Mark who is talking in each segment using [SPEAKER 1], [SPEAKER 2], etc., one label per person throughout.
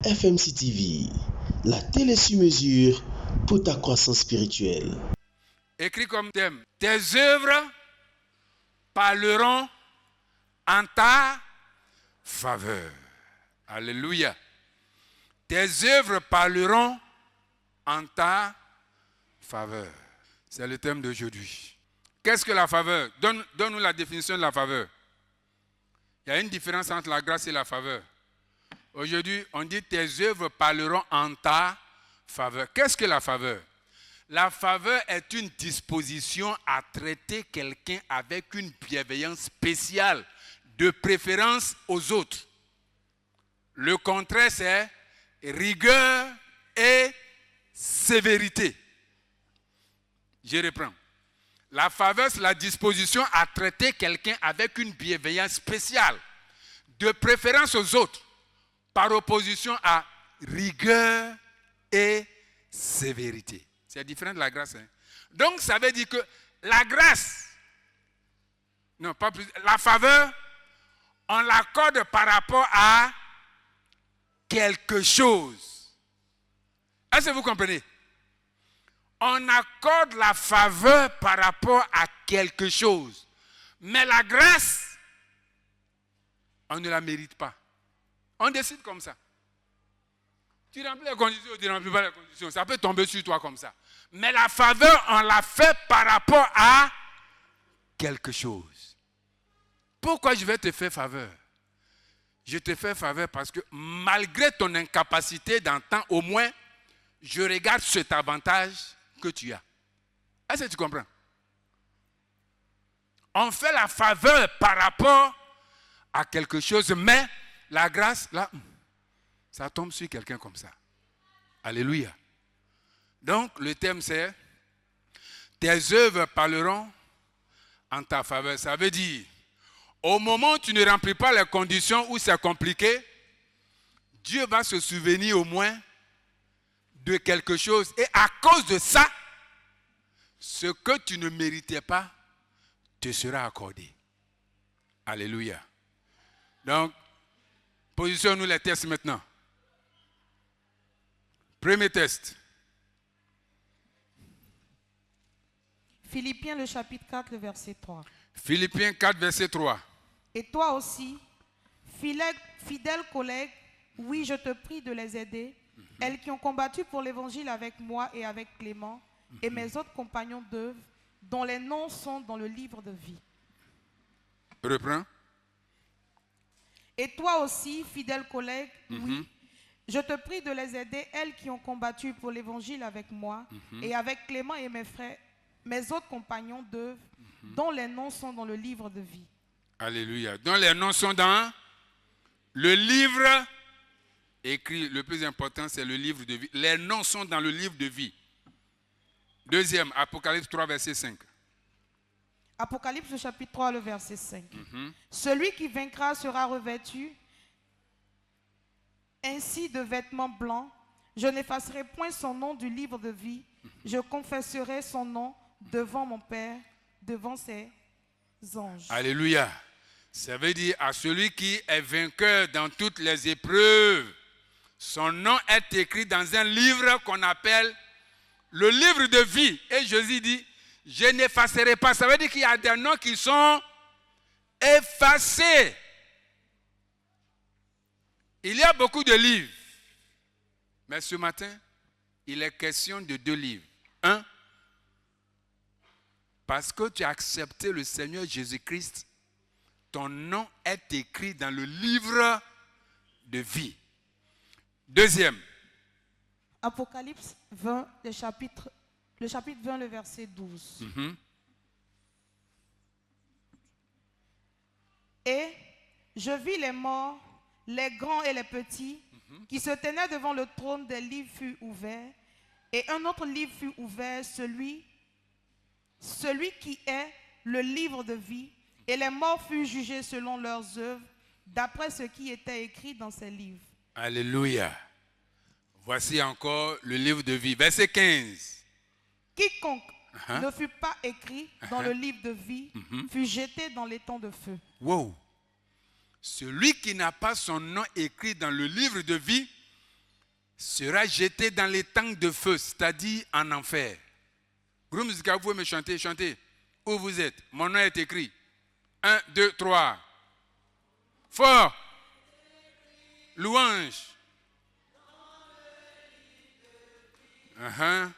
[SPEAKER 1] FMC TV, la télé sur mesure pour ta croissance spirituelle.
[SPEAKER 2] Écrit comme thème, tes œuvres parleront en ta faveur. Alléluia. Tes œuvres parleront en ta faveur. C'est le thème d'aujourd'hui. Qu'est-ce que la faveur? Donne-nous la définition de la faveur. Il y a une différence entre la grâce et la faveur. Aujourd'hui, on dit tes œuvres parleront en ta faveur. Qu'est-ce que la faveur? La faveur est une disposition à traiter quelqu'un avec une bienveillance spéciale, de préférence aux autres. Le contraire, c'est rigueur et sévérité. Je reprends. La faveur, c'est la disposition à traiter quelqu'un avec une bienveillance spéciale, de préférence aux autres, par opposition à rigueur et sévérité. C'est différent de la grâce. Hein? Donc, ça veut dire que la grâce, non, pas plus, la faveur, on l'accorde par rapport à quelque chose. Est-ce que vous comprenez? On accorde la faveur par rapport à quelque chose. Mais la grâce, on ne la mérite pas. On décide comme ça. Tu remplis les conditions ou tu ne remplis pas les conditions. Ça peut tomber sur toi comme ça. Mais la faveur, on la fait par rapport à quelque chose. Pourquoi je vais te faire faveur? Je te fais faveur parce que malgré ton incapacité d'entendre, au moins, je regarde cet avantage que tu as. Est-ce que tu comprends? On fait la faveur par rapport à quelque chose, mais la grâce, là, ça tombe sur quelqu'un comme ça. Alléluia. Donc, le thème c'est tes œuvres parleront en ta faveur. Ça veut dire, au moment où tu ne remplis pas les conditions où c'est compliqué, Dieu va se souvenir au moins de quelque chose. Et à cause de ça, ce que tu ne méritais pas te sera accordé. Alléluia. Donc, positionnons-nous les tests maintenant. Premier test.
[SPEAKER 3] Philippiens le chapitre 4, le verset 3.
[SPEAKER 2] Philippiens 4, verset 3.
[SPEAKER 3] Et toi aussi, fidèles collègues, oui, je te prie de les aider, elles qui ont combattu pour l'évangile avec moi et avec Clément, et mes autres compagnons d'œuvre, dont les noms sont dans le livre de vie.
[SPEAKER 2] Reprends.
[SPEAKER 3] Et toi aussi, fidèles collègues, oui, je te prie de les aider, elles qui ont combattu pour l'évangile avec moi, et avec Clément et mes frères, mes autres compagnons d'œuvre, dont les noms sont dans le livre de vie.
[SPEAKER 2] Alléluia. Dont les noms sont dans le livre écrit. Le plus important, c'est le livre de vie. Les noms sont dans le livre de vie. Deuxième, Apocalypse 3, verset 5.
[SPEAKER 3] Apocalypse chapitre 3, le verset 5. Celui qui vaincra sera revêtu ainsi de vêtements blancs. Je n'effacerai point son nom du livre de vie. Je confesserai son nom devant mon Père, devant ses anges.
[SPEAKER 2] Alléluia. Ça veut dire à celui qui est vainqueur dans toutes les épreuves, son nom est écrit dans un livre qu'on appelle le livre de vie. Et Jésus dit, je n'effacerai pas. Ça veut dire qu'il y a des noms qui sont effacés. Il y a beaucoup de livres. Mais ce matin, il est question de 2 livres. Un, parce que tu as accepté le Seigneur Jésus-Christ, ton nom est écrit dans le livre de vie. Deuxième.
[SPEAKER 3] Apocalypse 20, le chapitre 20, le verset 12. Et je vis les morts, les grands et les petits, qui se tenaient devant le trône. Des livres furent ouverts, et un autre livre fut ouvert, celui qui est le livre de vie, et les morts furent jugés selon leurs œuvres, d'après ce qui était écrit dans ces livres.
[SPEAKER 2] Alléluia. Voici encore le livre de vie. Verset 15.
[SPEAKER 3] Quiconque ne fut pas écrit dans le livre de vie fut jeté dans l'étang de feu.
[SPEAKER 2] Wow. Celui qui n'a pas son nom écrit dans le livre de vie sera jeté dans les tanks de feu, c'est-à-dire en enfer. Groupe musical, vous pouvez me chanter, chantez. Où vous êtes? Mon nom est écrit. 1, 2, 3. Fort. Louange. Uh-huh.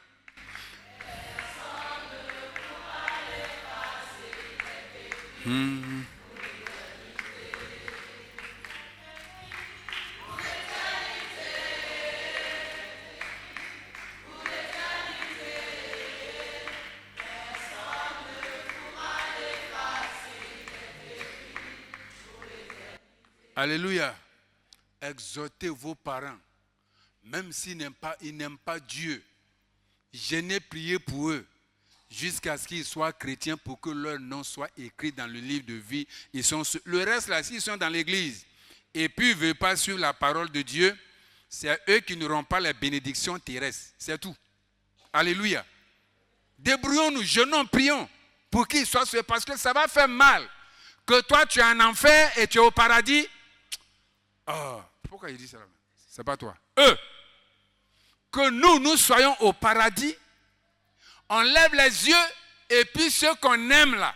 [SPEAKER 2] Alléluia. Exhortez vos parents, même s'ils n'aiment pas Dieu. Jeûnez, priez pour eux, jusqu'à ce qu'ils soient chrétiens pour que leur nom soit écrit dans le livre de vie. Le reste là, s'ils sont dans l'église et puis ils ne veulent pas suivre la parole de Dieu, c'est eux qui n'auront pas les bénédictions terrestres. C'est tout. Alléluia. Débrouillons-nous, jeûnons, prions pour qu'ils soient sauvés, parce que ça va faire mal que toi tu es en enfer et tu es au paradis. Oh, pourquoi il dit ça? C'est pas toi. Eux. Que nous soyons au paradis, on lève les yeux et puis ceux qu'on aime là,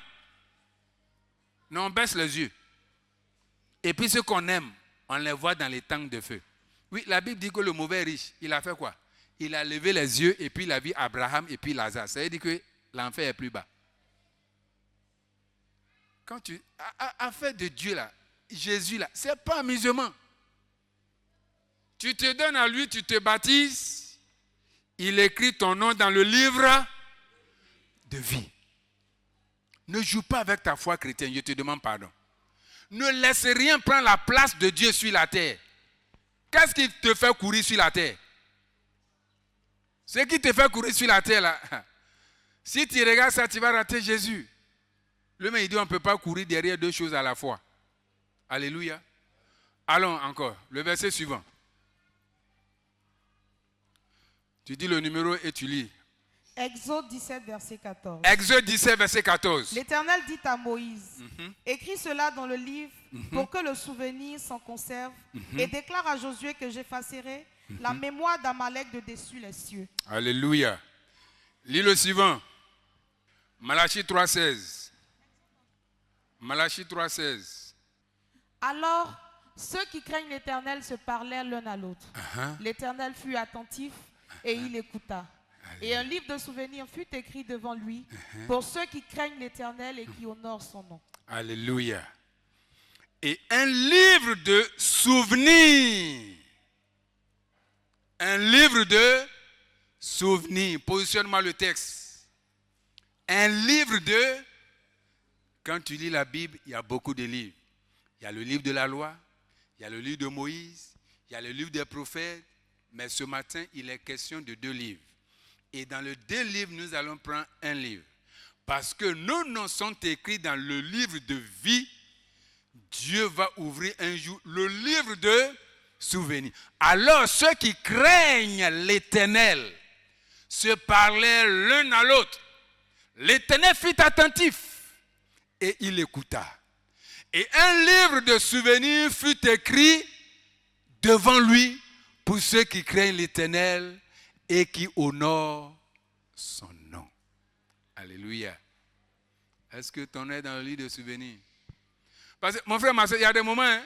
[SPEAKER 2] on baisse les yeux. Et puis ceux qu'on aime, on les voit dans les tanks de feu. Oui, la Bible dit que le mauvais riche, il a fait quoi? Il a levé les yeux et puis il a vu Abraham et puis Lazare. Ça veut dire que l'enfer est plus bas. Quand tu... Affaire de Dieu là, Jésus là, c'est pas amusement. Tu te donnes à lui, tu te baptises, il écrit ton nom dans le livre de vie. Ne joue pas avec ta foi chrétienne, je te demande pardon. Ne laisse rien prendre la place de Dieu sur la terre. Qu'est-ce qui te fait courir sur la terre? Ce qui te fait courir sur la terre là, si tu regardes ça, tu vas rater Jésus. Le mec il dit on ne peut pas courir derrière deux choses à la fois. Alléluia. Allons encore, le verset suivant. Tu dis le numéro et tu lis.
[SPEAKER 3] Exode 17, verset 14.
[SPEAKER 2] Exode 17, verset 14.
[SPEAKER 3] L'Éternel dit à Moïse, écris cela dans le livre pour que le souvenir s'en conserve et déclare à Josué que j'effacerai la mémoire d'Amalek de dessus les cieux.
[SPEAKER 2] Alléluia. Lis le suivant. Malachie 3,16. Malachie 3,16.
[SPEAKER 3] Alors, ceux qui craignent l'Éternel se parlèrent l'un à l'autre. L'Éternel fut attentif et il écouta. Et un livre de souvenirs fut écrit devant lui pour ceux qui craignent l'Éternel et qui honorent son nom.
[SPEAKER 2] Alléluia. Et un livre de souvenirs. Un livre de souvenirs. Positionne-moi le texte. Un livre de... Quand tu lis la Bible, il y a beaucoup de livres. Il y a le livre de la loi, il y a le livre de Moïse, il y a le livre des prophètes. Mais ce matin, il est question de 2 livres. Et dans les 2 livres, nous allons prendre un livre. Parce que nos noms sont écrits dans le livre de vie. Dieu va ouvrir un jour le livre de souvenirs. Alors ceux qui craignent l'Éternel se parlaient l'un à l'autre. L'Éternel fut attentif et il écouta. Et un livre de souvenirs fut écrit devant lui pour ceux qui craignent l'Éternel et qui honorent son nom. Alléluia. Est-ce que ton nom est dans le livre de souvenirs? Parce que, mon frère, ma soeur, il y a des moments, hein,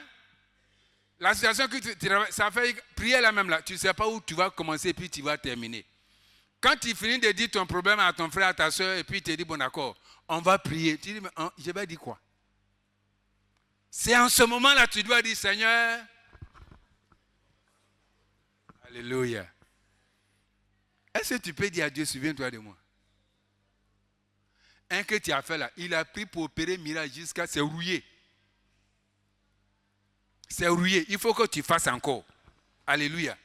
[SPEAKER 2] la situation que tu travailles, ça fait prier là même là. Tu ne sais pas où tu vas commencer et puis tu vas terminer. Quand tu finis de dire ton problème à ton frère, à ta soeur, et puis tu te dis, bon d'accord, on va prier. Tu dis, mais je vais dire quoi? C'est en ce moment-là que tu dois dire, Seigneur, alléluia. Est-ce que tu peux dire à Dieu, souviens-toi de moi? Un que tu as fait là, il a pris pour opérer miracle jusqu'à c'est rouillé. C'est rouillé. Il faut que tu fasses encore. Alléluia.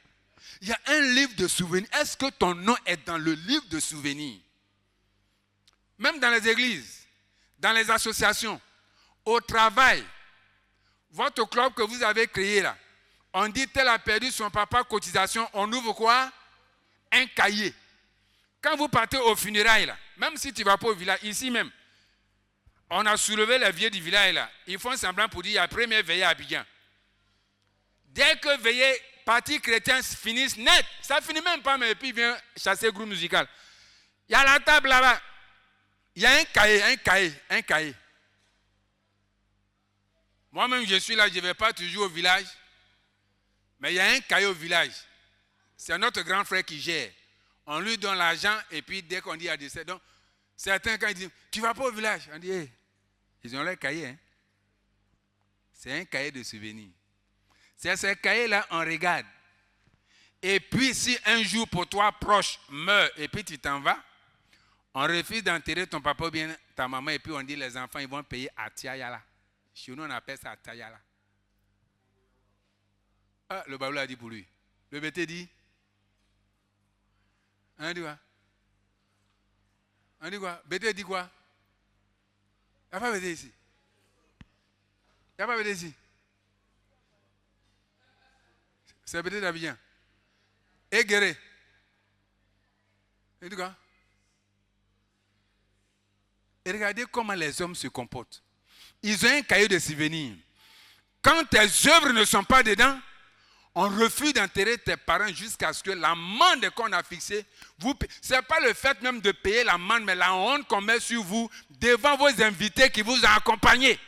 [SPEAKER 2] Il y a un livre de souvenirs. Est-ce que ton nom est dans le livre de souvenirs? Même dans les églises, dans les associations, au travail, votre club que vous avez créé là, on dit tel a perdu son papa cotisation, on ouvre quoi? Un cahier. Quand vous partez au funérailles là, même si tu ne vas pas au village, ici même, on a soulevé les vieux du village là, ils font semblant pour dire il y a première veillée à Abidjan. Dès que veillée partis chrétiens finissent net. Ça finit même pas, mais puis il vient chasser le groupe musical. Il y a la table là-bas. Il y a un cahier. Moi-même, je suis là, je ne vais pas toujours au village. Mais il y a un cahier au village. C'est notre grand frère qui gère. On lui donne l'argent et puis dès qu'on dit à décès. Donc, certains, quand ils disent, tu ne vas pas au village, on dit, hey, ils ont leur cahier. Hein? C'est un cahier de souvenirs. C'est ce cahier-là, on regarde. Et puis, si un jour pour toi proche meurt et puis tu t'en vas, on refuse d'enterrer ton papa ou bien ta maman et puis on dit les enfants, ils vont payer à Tiayala. Chez nous, on appelle ça à Tiayala. Ah, le Baoulou a dit pour lui. Le BT dit, on dit quoi? On dit quoi? BT dit quoi? Il n'y a pas BT ici. Il n'y a pas BT ici. C'est BT d'Abidjan. Et Guéré. Il dit quoi? Et regardez comment les hommes se comportent. Ils ont un cahier de souvenirs. Quand tes œuvres ne sont pas dedans, on refuse d'enterrer tes parents jusqu'à ce que l'amende qu'on a fixée, ce n'est pas le fait même de payer l'amende, mais la honte qu'on met sur vous devant vos invités qui vous ont accompagnés.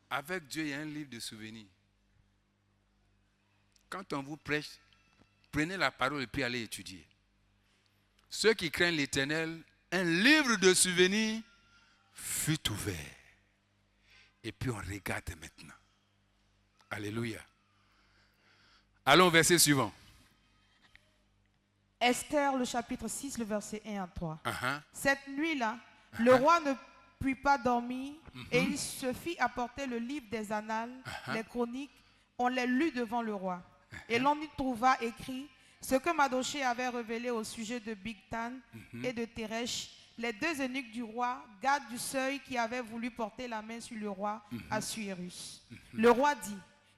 [SPEAKER 2] Avec Dieu, il y a un livre de souvenirs. Quand on vous prêche, prenez la parole et puis allez étudier. Ceux qui craignent l'Éternel, un livre de souvenirs fut ouvert. Et puis on regarde maintenant. Alléluia. Allons au verset suivant.
[SPEAKER 3] Esther, le chapitre 6, le verset 1 à 3.
[SPEAKER 2] Uh-huh.
[SPEAKER 3] Cette nuit-là, le roi ne put pas dormir et il se fit apporter le livre des annales, les chroniques. On les lut devant le roi. Et l'on y trouva écrit ce que Mardochée avait révélé au sujet de Bigtan et de Teresh, les deux eunuques du roi, gardes du seuil qui avaient voulu porter la main sur le roi Assuérus. Le roi dit,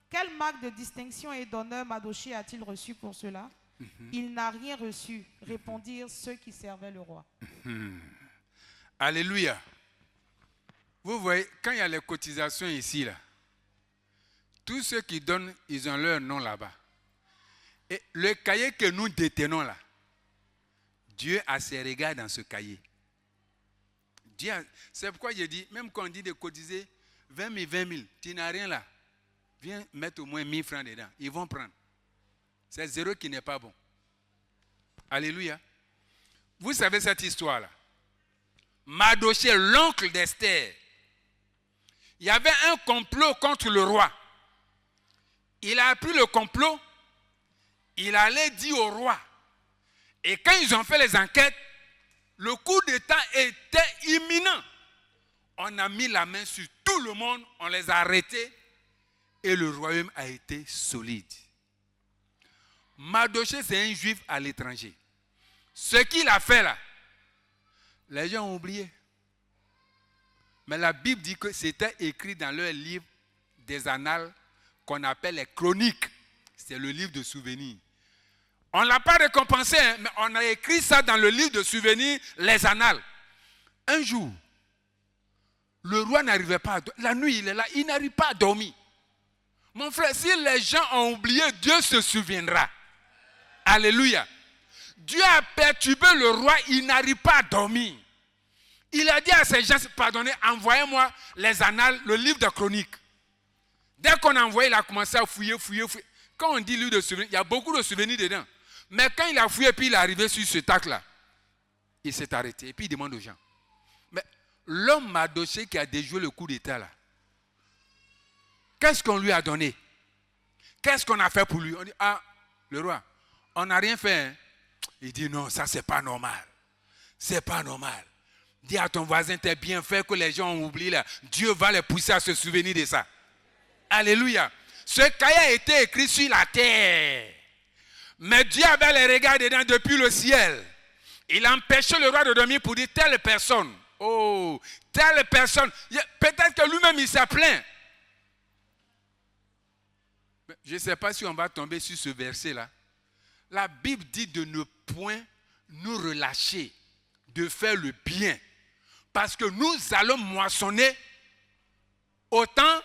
[SPEAKER 3] quelle marque de distinction et d'honneur Mardochée a-t-il reçu pour cela? Il n'a rien reçu, répondirent ceux qui servaient le roi.
[SPEAKER 2] Alléluia. Vous voyez, quand il y a les cotisations ici, là, tous ceux qui donnent, ils ont leur nom là-bas. Et le cahier que nous détenons là, Dieu a ses regards dans ce cahier. C'est pourquoi j'ai dit, même quand on dit de cotiser 20 000, tu n'as rien là. Viens mettre au moins 1000 francs dedans. Ils vont prendre. C'est zéro qui n'est pas bon. Alléluia. Vous savez cette histoire-là. Mardochée, l'oncle d'Esther, il y avait un complot contre le roi. Il a appris le complot. Il allait dire au roi. Et quand ils ont fait les enquêtes, le coup d'État était imminent. On a mis la main sur tout le monde, on les a arrêtés et le royaume a été solide. Mardochée, c'est un juif à l'étranger. Ce qu'il a fait là, les gens ont oublié. Mais la Bible dit que c'était écrit dans leur livre des annales qu'on appelle les chroniques. C'est le livre de souvenirs. On ne l'a pas récompensé, hein, mais on a écrit ça dans le livre de souvenirs, les annales. Un jour, le roi n'arrivait pas à dormir. La nuit, il est là, il n'arrive pas à dormir. Mon frère, si les gens ont oublié, Dieu se souviendra. Alléluia. Dieu a perturbé le roi, il n'arrive pas à dormir. Il a dit à ces gens, pardonnez, envoyez-moi les annales, le livre de chroniques. Dès qu'on a envoyé, il a commencé à fouiller. Quand on dit livre de souvenirs, il y a beaucoup de souvenirs dedans. Mais quand il a fouillé, puis il est arrivé sur ce tac-là, il s'est arrêté. Et puis il demande aux gens. Mais l'homme Mardochée qui a déjoué le coup d'État là, qu'est-ce qu'on lui a donné? Qu'est-ce qu'on a fait pour lui? On dit, ah, le roi, on n'a rien fait. Hein? Il dit, non, ça c'est pas normal. C'est pas normal. Dis à ton voisin, tes bienfaits que les gens ont oublié là, Dieu va les pousser à se souvenir de ça. Alléluia. Ce cahier a été écrit sur la terre. Mais Dieu avait les regards dedans depuis le ciel. Il a empêché le roi de dormir pour dire telle personne. Oh, telle personne. Peut-être que lui-même il s'est plaint. Je ne sais pas si on va tomber sur ce verset-là. La Bible dit de ne point nous relâcher, de faire le bien. Parce que nous allons moissonner autant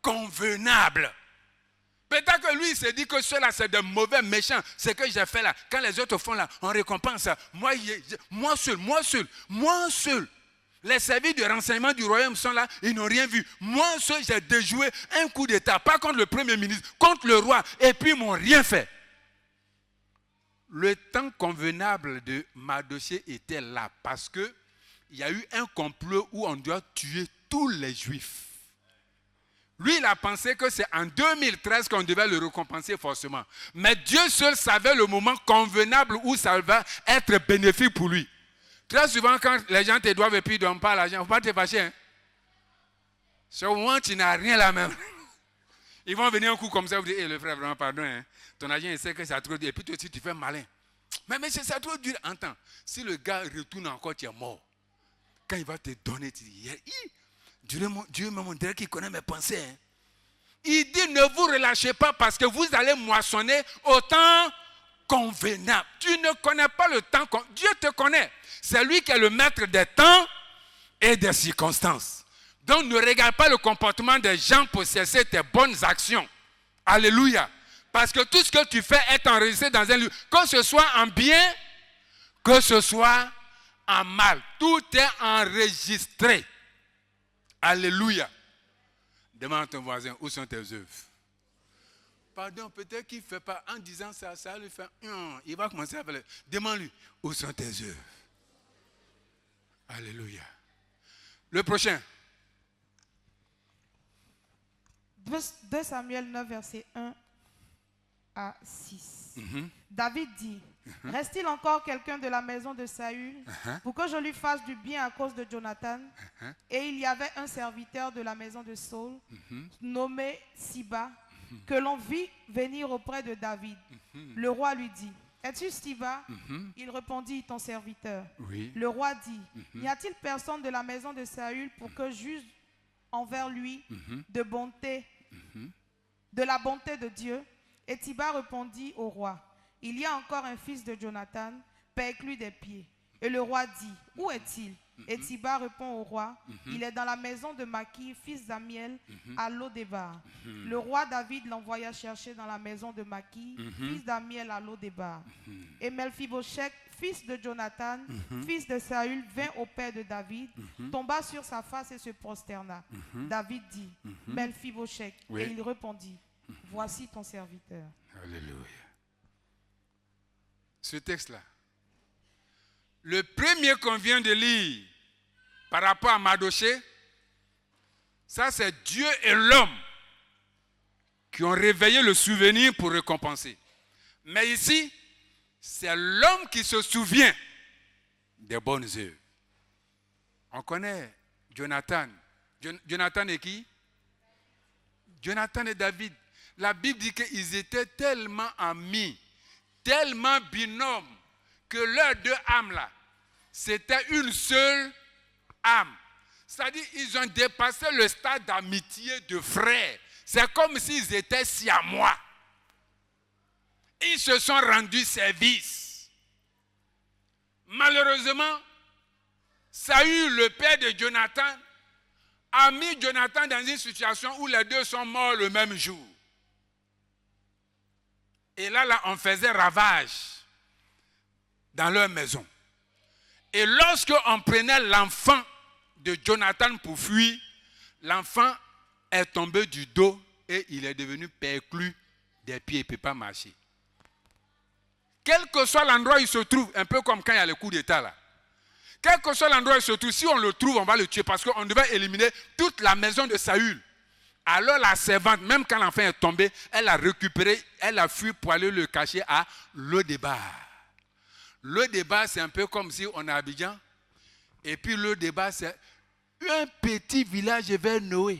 [SPEAKER 2] convenable. Peut-être que lui, il s'est dit que cela, c'est de mauvais méchants. Ce que j'ai fait là, quand les autres font là, on récompense ça. Moi seul. Les services de renseignement du royaume sont là, ils n'ont rien vu. Moi seul, j'ai déjoué un coup d'État, pas contre le premier ministre, contre le roi, et puis ils m'ont rien fait. Le temps convenable de Mardochée était là, parce qu'il y a eu un complot où on doit tuer tous les Juifs. Lui, il a pensé que c'est en 2013 qu'on devait le récompenser forcément. Mais Dieu seul savait le moment convenable où ça va être bénéfique pour lui. Très souvent, quand les gens te doivent et puis ils ne donnent pas l'argent, il ne faut pas te fâcher. Hein? C'est au moment où tu n'as rien là même. Ils vont venir un coup comme ça, vous dire, hey, le frère, vraiment, pardon. Hein? Ton agent, il sait que c'est trop dur. Et puis toi aussi, tu fais malin. Mais c'est trop dur. Entends, si le gars retourne encore, tu es mort. Quand il va te donner, tu dis, Dieu me montrait qu'il connaît mes pensées. Hein. Il dit, ne vous relâchez pas parce que vous allez moissonner au temps convenable. Tu ne connais pas le temps. Dieu te connaît. C'est lui qui est le maître des temps et des circonstances. Donc ne regarde pas le comportement des gens pour cesser tes bonnes actions. Alléluia. Parce que tout ce que tu fais est enregistré dans un livre. Que ce soit en bien, que ce soit en mal. Tout est enregistré. Alléluia. Demande à ton voisin, où sont tes œuvres? Pardon, peut-être qu'il ne fait pas. En disant ça, ça lui fait... il va commencer à faire... Demande-lui, où sont tes œuvres? Alléluia. Le prochain.
[SPEAKER 3] 2 Samuel 9, verset 1 à 6. David dit, reste-t-il encore quelqu'un de la maison de Saül pour que je lui fasse du bien à cause de Jonathan? Et il y avait un serviteur de la maison de Saul, nommé Siba, que l'on vit venir auprès de David. Le roi lui dit, es-tu Siba? Il répondit, ton serviteur.
[SPEAKER 2] Oui.
[SPEAKER 3] Le roi dit, n'y a-t-il personne de la maison de Saül pour que juge envers lui de bonté, de la bonté de Dieu? Et Siba répondit au roi, il y a encore un fils de Jonathan, perclus des pieds. Et le roi dit, où est-il? Et Siba répond au roi, il est dans la maison de Maki, fils d'Amiel, à Lo-Débar. Le roi David l'envoya chercher dans la maison de Maki, fils d'Amiel, à Lo-Débar. Et Mephibosheth, fils de Jonathan, fils de Saül, vint au père de David, tomba sur sa face et se prosterna. David dit, Mephibosheth,
[SPEAKER 2] Oui.
[SPEAKER 3] et il répondit, voici ton serviteur.
[SPEAKER 2] Alléluia. Ce texte-là, le premier qu'on vient de lire par rapport à Mardochée, ça c'est Dieu et l'homme qui ont réveillé le souvenir pour récompenser. Mais ici, c'est l'homme qui se souvient des bonnes œuvres. On connaît Jonathan. Jonathan est qui? Jonathan et David. La Bible dit qu'ils étaient tellement amis, tellement binômes, que leurs deux âmes là, c'était une seule âme. C'est-à-dire qu'ils ont dépassé le stade d'amitié de frères. C'est comme s'ils étaient siamois. Ils se sont rendus service. Malheureusement, Saül, le père de Jonathan, a mis Jonathan dans une situation où les deux sont morts le même jour. Et là, on faisait ravage dans leur maison. Et lorsque on prenait l'enfant de Jonathan pour fuir, l'enfant est tombé du dos et il est devenu perclus des pieds, il ne peut pas marcher. Quel que soit l'endroit où il se trouve, un peu comme quand il y a le coup d'État là. Quel que soit l'endroit où il se trouve, si on le trouve, on va le tuer parce qu'on devait éliminer toute la maison de Saül. Alors la servante, même quand l'enfant est tombé, elle a récupéré, elle a fui pour aller le cacher à Lo-Débar. Lo-Débar, c'est un peu comme si on est à Abidjan. Et puis Lo-Débar, c'est un petit village vers Noé.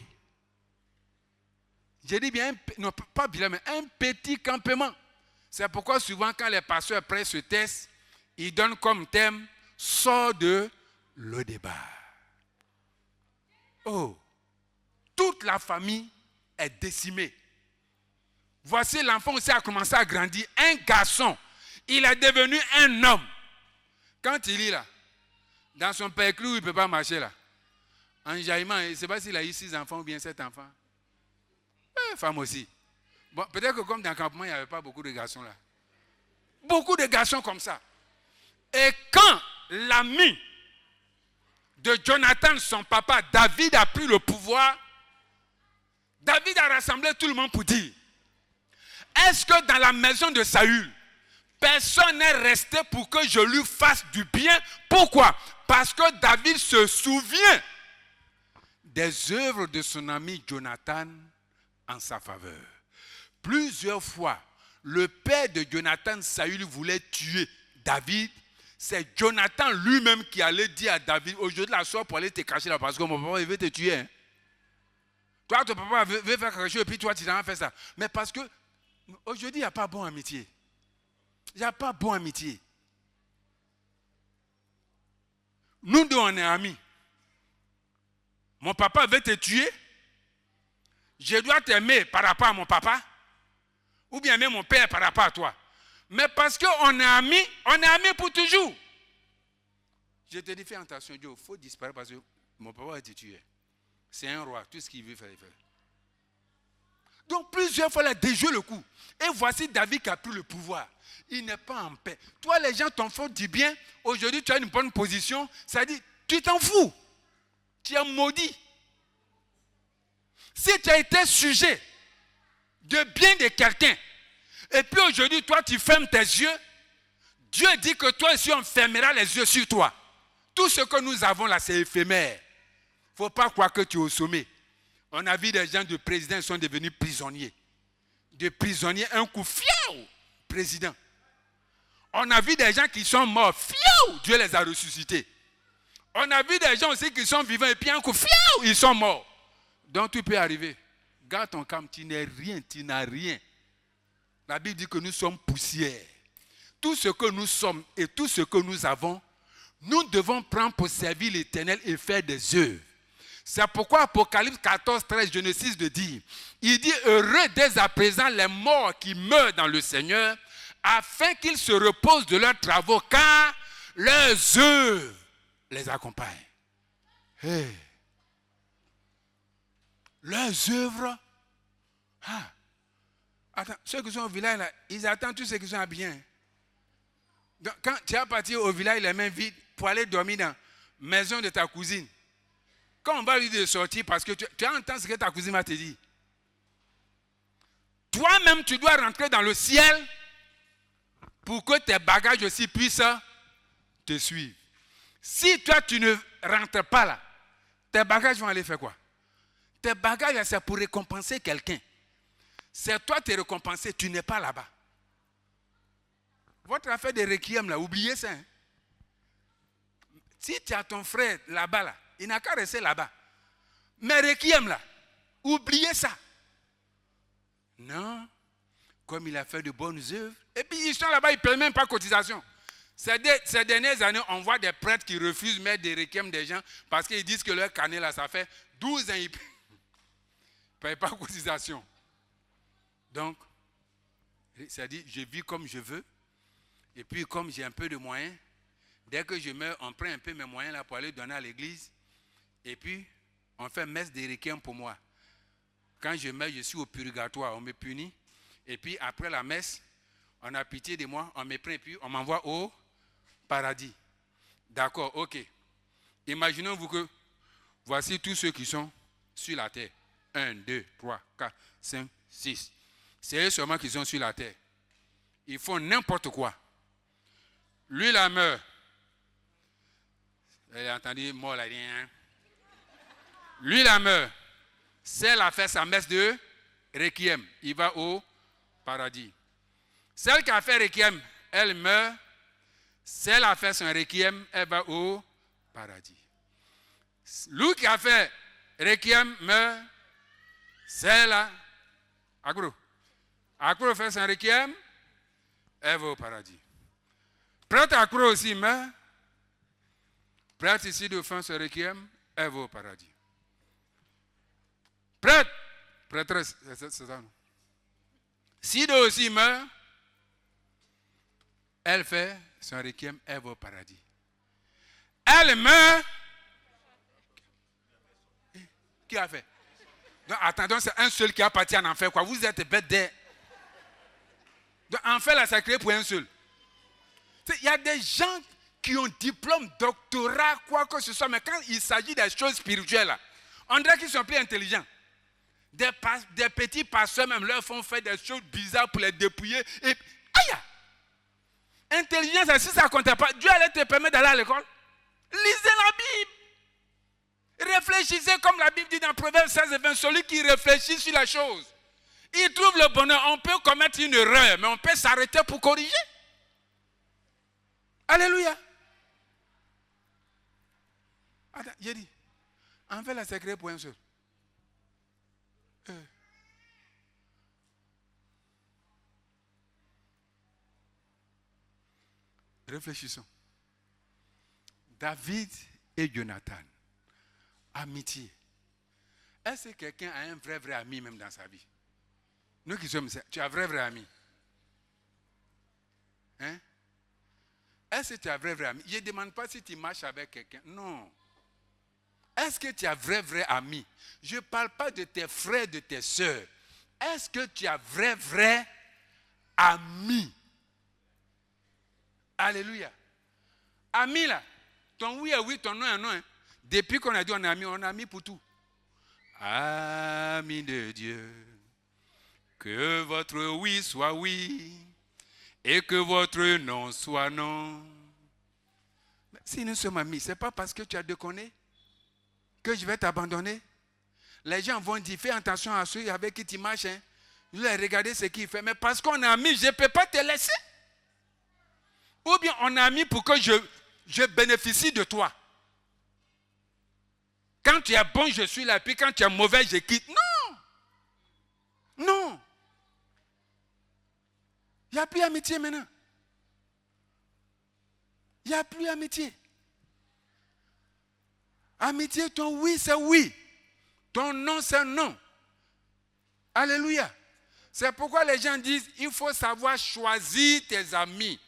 [SPEAKER 2] J'ai dit bien, non pas village, mais un petit campement. C'est pourquoi souvent quand les pasteurs prêchent ce texte, ils donnent comme thème « Sors de Lo-Débar ». Oh! Toute la famille est décimée. Voici l'enfant aussi a commencé à grandir. Un garçon. Il est devenu un homme. Quand il est là, dans son perclus, il ne peut pas marcher là. En jaillement, je ne sais pas s'il a eu 6 enfants ou bien 7 enfants. Femme aussi. Bon, peut-être que comme dans le campement, il n'y avait pas beaucoup de garçons là. Beaucoup de garçons comme ça. Et quand l'ami de Jonathan, son papa, David, a pris le pouvoir, David a rassemblé tout le monde pour dire, est-ce que dans la maison de Saül, personne n'est resté pour que je lui fasse du bien? Pourquoi? Parce que David se souvient des œuvres de son ami Jonathan en sa faveur. Plusieurs fois, le père de Jonathan, Saül, voulait tuer David. C'est Jonathan lui-même qui allait dire à David, aujourd'hui la soirée pour aller te cacher là, parce que mon papa il veut te tuer. Hein. Toi, ton papa veut faire quelque chose et puis toi, tu n'as pas fait ça. Mais parce que aujourd'hui, il n'y a pas bon amitié. Il n'y a pas bon amitié. Nous deux, on est amis. Mon papa veut te tuer. Je dois t'aimer par rapport à mon papa. Ou bien aimer mon père par rapport à toi. Mais parce qu'on est amis pour toujours. Je te dis, fais attention, Dieu, il faut disparaître parce que mon papa va te tuer. C'est un roi, tout ce qu'il veut faire, il fait. Donc plusieurs fois, il a déjoué le coup. Et voici David qui a pris le pouvoir. Il n'est pas en paix. Toi, les gens t'en font du bien. Aujourd'hui, tu as une bonne position. Ça dit, tu t'en fous. Tu es maudit. Si tu as été sujet de bien de quelqu'un, et puis aujourd'hui, toi, tu fermes tes yeux, Dieu dit que toi aussi, on fermera les yeux sur toi. Tout ce que nous avons là, c'est éphémère. Il ne faut pas croire que tu es au sommet. On a vu des gens de président, ils sont devenus prisonniers. De prisonniers, un coup, fiou, président. On a vu des gens qui sont morts, fiou, Dieu les a ressuscités. On a vu des gens aussi qui sont vivants, et puis un coup, fiou, ils sont morts. Donc tout peut arriver. Garde ton calme, tu n'es rien, tu n'as rien. La Bible dit que nous sommes poussière. Tout ce que nous sommes et tout ce que nous avons, nous devons prendre pour servir l'Éternel et faire des œuvres. C'est pourquoi Apocalypse 14, 13, je ne cesse de dire, il dit, heureux dès à présent les morts qui meurent dans le Seigneur, afin qu'ils se reposent de leurs travaux, car leurs œuvres les accompagnent. Hey. Leurs œuvres. Ah. Attends, ceux qui sont au village, là, ils attendent tous ceux qui sont bien. Donc, quand tu as parti au village, les mains vides, pour aller dormir dans la maison de ta cousine, quand on va lui dire de sortir, parce que tu entends ce que ta cousine va te dire. Toi-même, tu dois rentrer dans le ciel pour que tes bagages aussi puissent te suivre. Si toi, tu ne rentres pas là, tes bagages vont aller faire quoi? Tes bagages, c'est pour récompenser quelqu'un. C'est toi qui es récompensé, tu n'es pas là-bas. Votre affaire de requiem, là, oubliez ça. Hein? Si tu as ton frère là-bas, là, il n'a qu'à rester là-bas. Mais requiem, là, oubliez ça. Non. Comme il a fait de bonnes œuvres. Et puis, ils sont là-bas, ils ne paient même pas cotisation. Ces dernières années, on voit des prêtres qui refusent de mettre des requiem des gens parce qu'ils disent que leur carnet, là, ça fait 12 ans, ils ne payent pas cotisation. Donc, ça dit, je vis comme je veux. Et puis, comme j'ai un peu de moyens, dès que je meurs, on prend un peu mes moyens là pour aller donner à l'église. Et puis, on fait messe des requiem pour moi. Quand je meurs, je suis au purgatoire, on me punit. Et puis, après la messe, on a pitié de moi, on me prend et puis on m'envoie au paradis. D'accord, ok. Imaginons-vous que voici tous ceux qui sont sur la terre. 1, 2, 3, 4, 5, 6. C'est eux seulement qui sont sur la terre. Ils font n'importe quoi. Lui, la meurt. Vous avez entendu, mort là, rien. Lui, la meurt. Celle a fait sa messe de requiem. Il va au paradis. Celle qui a fait requiem, elle meurt. Celle a fait son requiem, elle va au paradis. Lui qui a fait requiem meurt. Celle-là, Accro fait son requiem, elle va au paradis. Prêtre Accro aussi meurt. Prêtre ici de faire son requiem, elle va au paradis. Prêtresse, c'est ça. Sido aussi meurt. Elle fait son requiem, elle va au paradis. Elle meurt. Qui a fait? Donc, attendons, c'est un seul qui a parti en enfer, quoi. Vous êtes bête des. Donc, enfer, là, c'est créé pour un seul. Il y a des gens qui ont diplôme, doctorat, quoi que ce soit, mais quand il s'agit des choses spirituelles, là, on dirait qu'ils sont plus intelligents. Des petits pasteurs même leur font faire des choses bizarres pour les dépouiller. Et aïe! Intelligence, si ça ne comptait pas, Dieu allait te permettre d'aller à l'école. Lisez la Bible. Réfléchissez comme la Bible dit dans Proverbes 16 et 20. Celui qui réfléchit sur la chose, il trouve le bonheur. On peut commettre une erreur, mais on peut s'arrêter pour corriger. Alléluia. Attends, j'ai dit, en fait, la secret pour un seul. Réfléchissons. David et Jonathan, amitié. Est-ce que quelqu'un a un vrai ami même dans sa vie? Nous qui sommes, tu as un vrai ami? Hein? Est-ce que tu as un vrai ami? Je ne demande pas si tu marches avec quelqu'un. Non. Est-ce que tu as vrai ami? Je ne parle pas de tes frères, de tes soeurs. Est-ce que tu as vrai ami? Alléluia. Ami là, ton oui est oui, ton non est non. Hein. Depuis qu'on a dit on est ami pour tout. Ami de Dieu, que votre oui soit oui et que votre non soit non. Mais si nous sommes amis, ce n'est pas parce que tu as déconné que je vais t'abandonner. Les gens vont dire, fais attention à ceux avec qui tu marches. Hein. Je vais regarder ce qu'il fait. Mais parce qu'on est amis, je ne peux pas te laisser. Ou bien on est amis pour que je bénéficie de toi. Quand tu es bon, je suis là. Puis quand tu es mauvais, je quitte. Non. Non. Il n'y a plus d'amitié maintenant. Il n'y a plus d'amitié. Amitié, ton oui, c'est oui. Ton non, c'est non. Alléluia. C'est pourquoi les gens disent, il faut savoir choisir tes amis.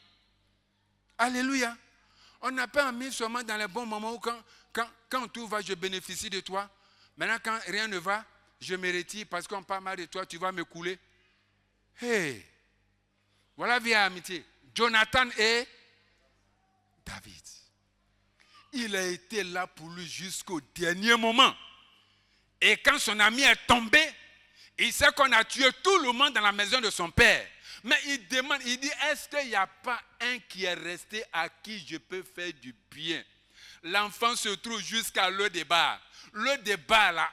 [SPEAKER 2] Alléluia. On n'a pas amis seulement dans les bons moments où quand tout va, je bénéficie de toi. Maintenant, quand rien ne va, je me retire parce qu'on parle mal de toi, tu vas me couler. Hey! Voilà via amitié. Jonathan et David. Il a été là pour lui jusqu'au dernier moment. Et quand son ami est tombé, il sait qu'on a tué tout le monde dans la maison de son père. Mais il demande, il dit, est-ce qu'il n'y a pas un qui est resté à qui je peux faire du bien? L'enfant se trouve jusqu'à le débat. Le débat là,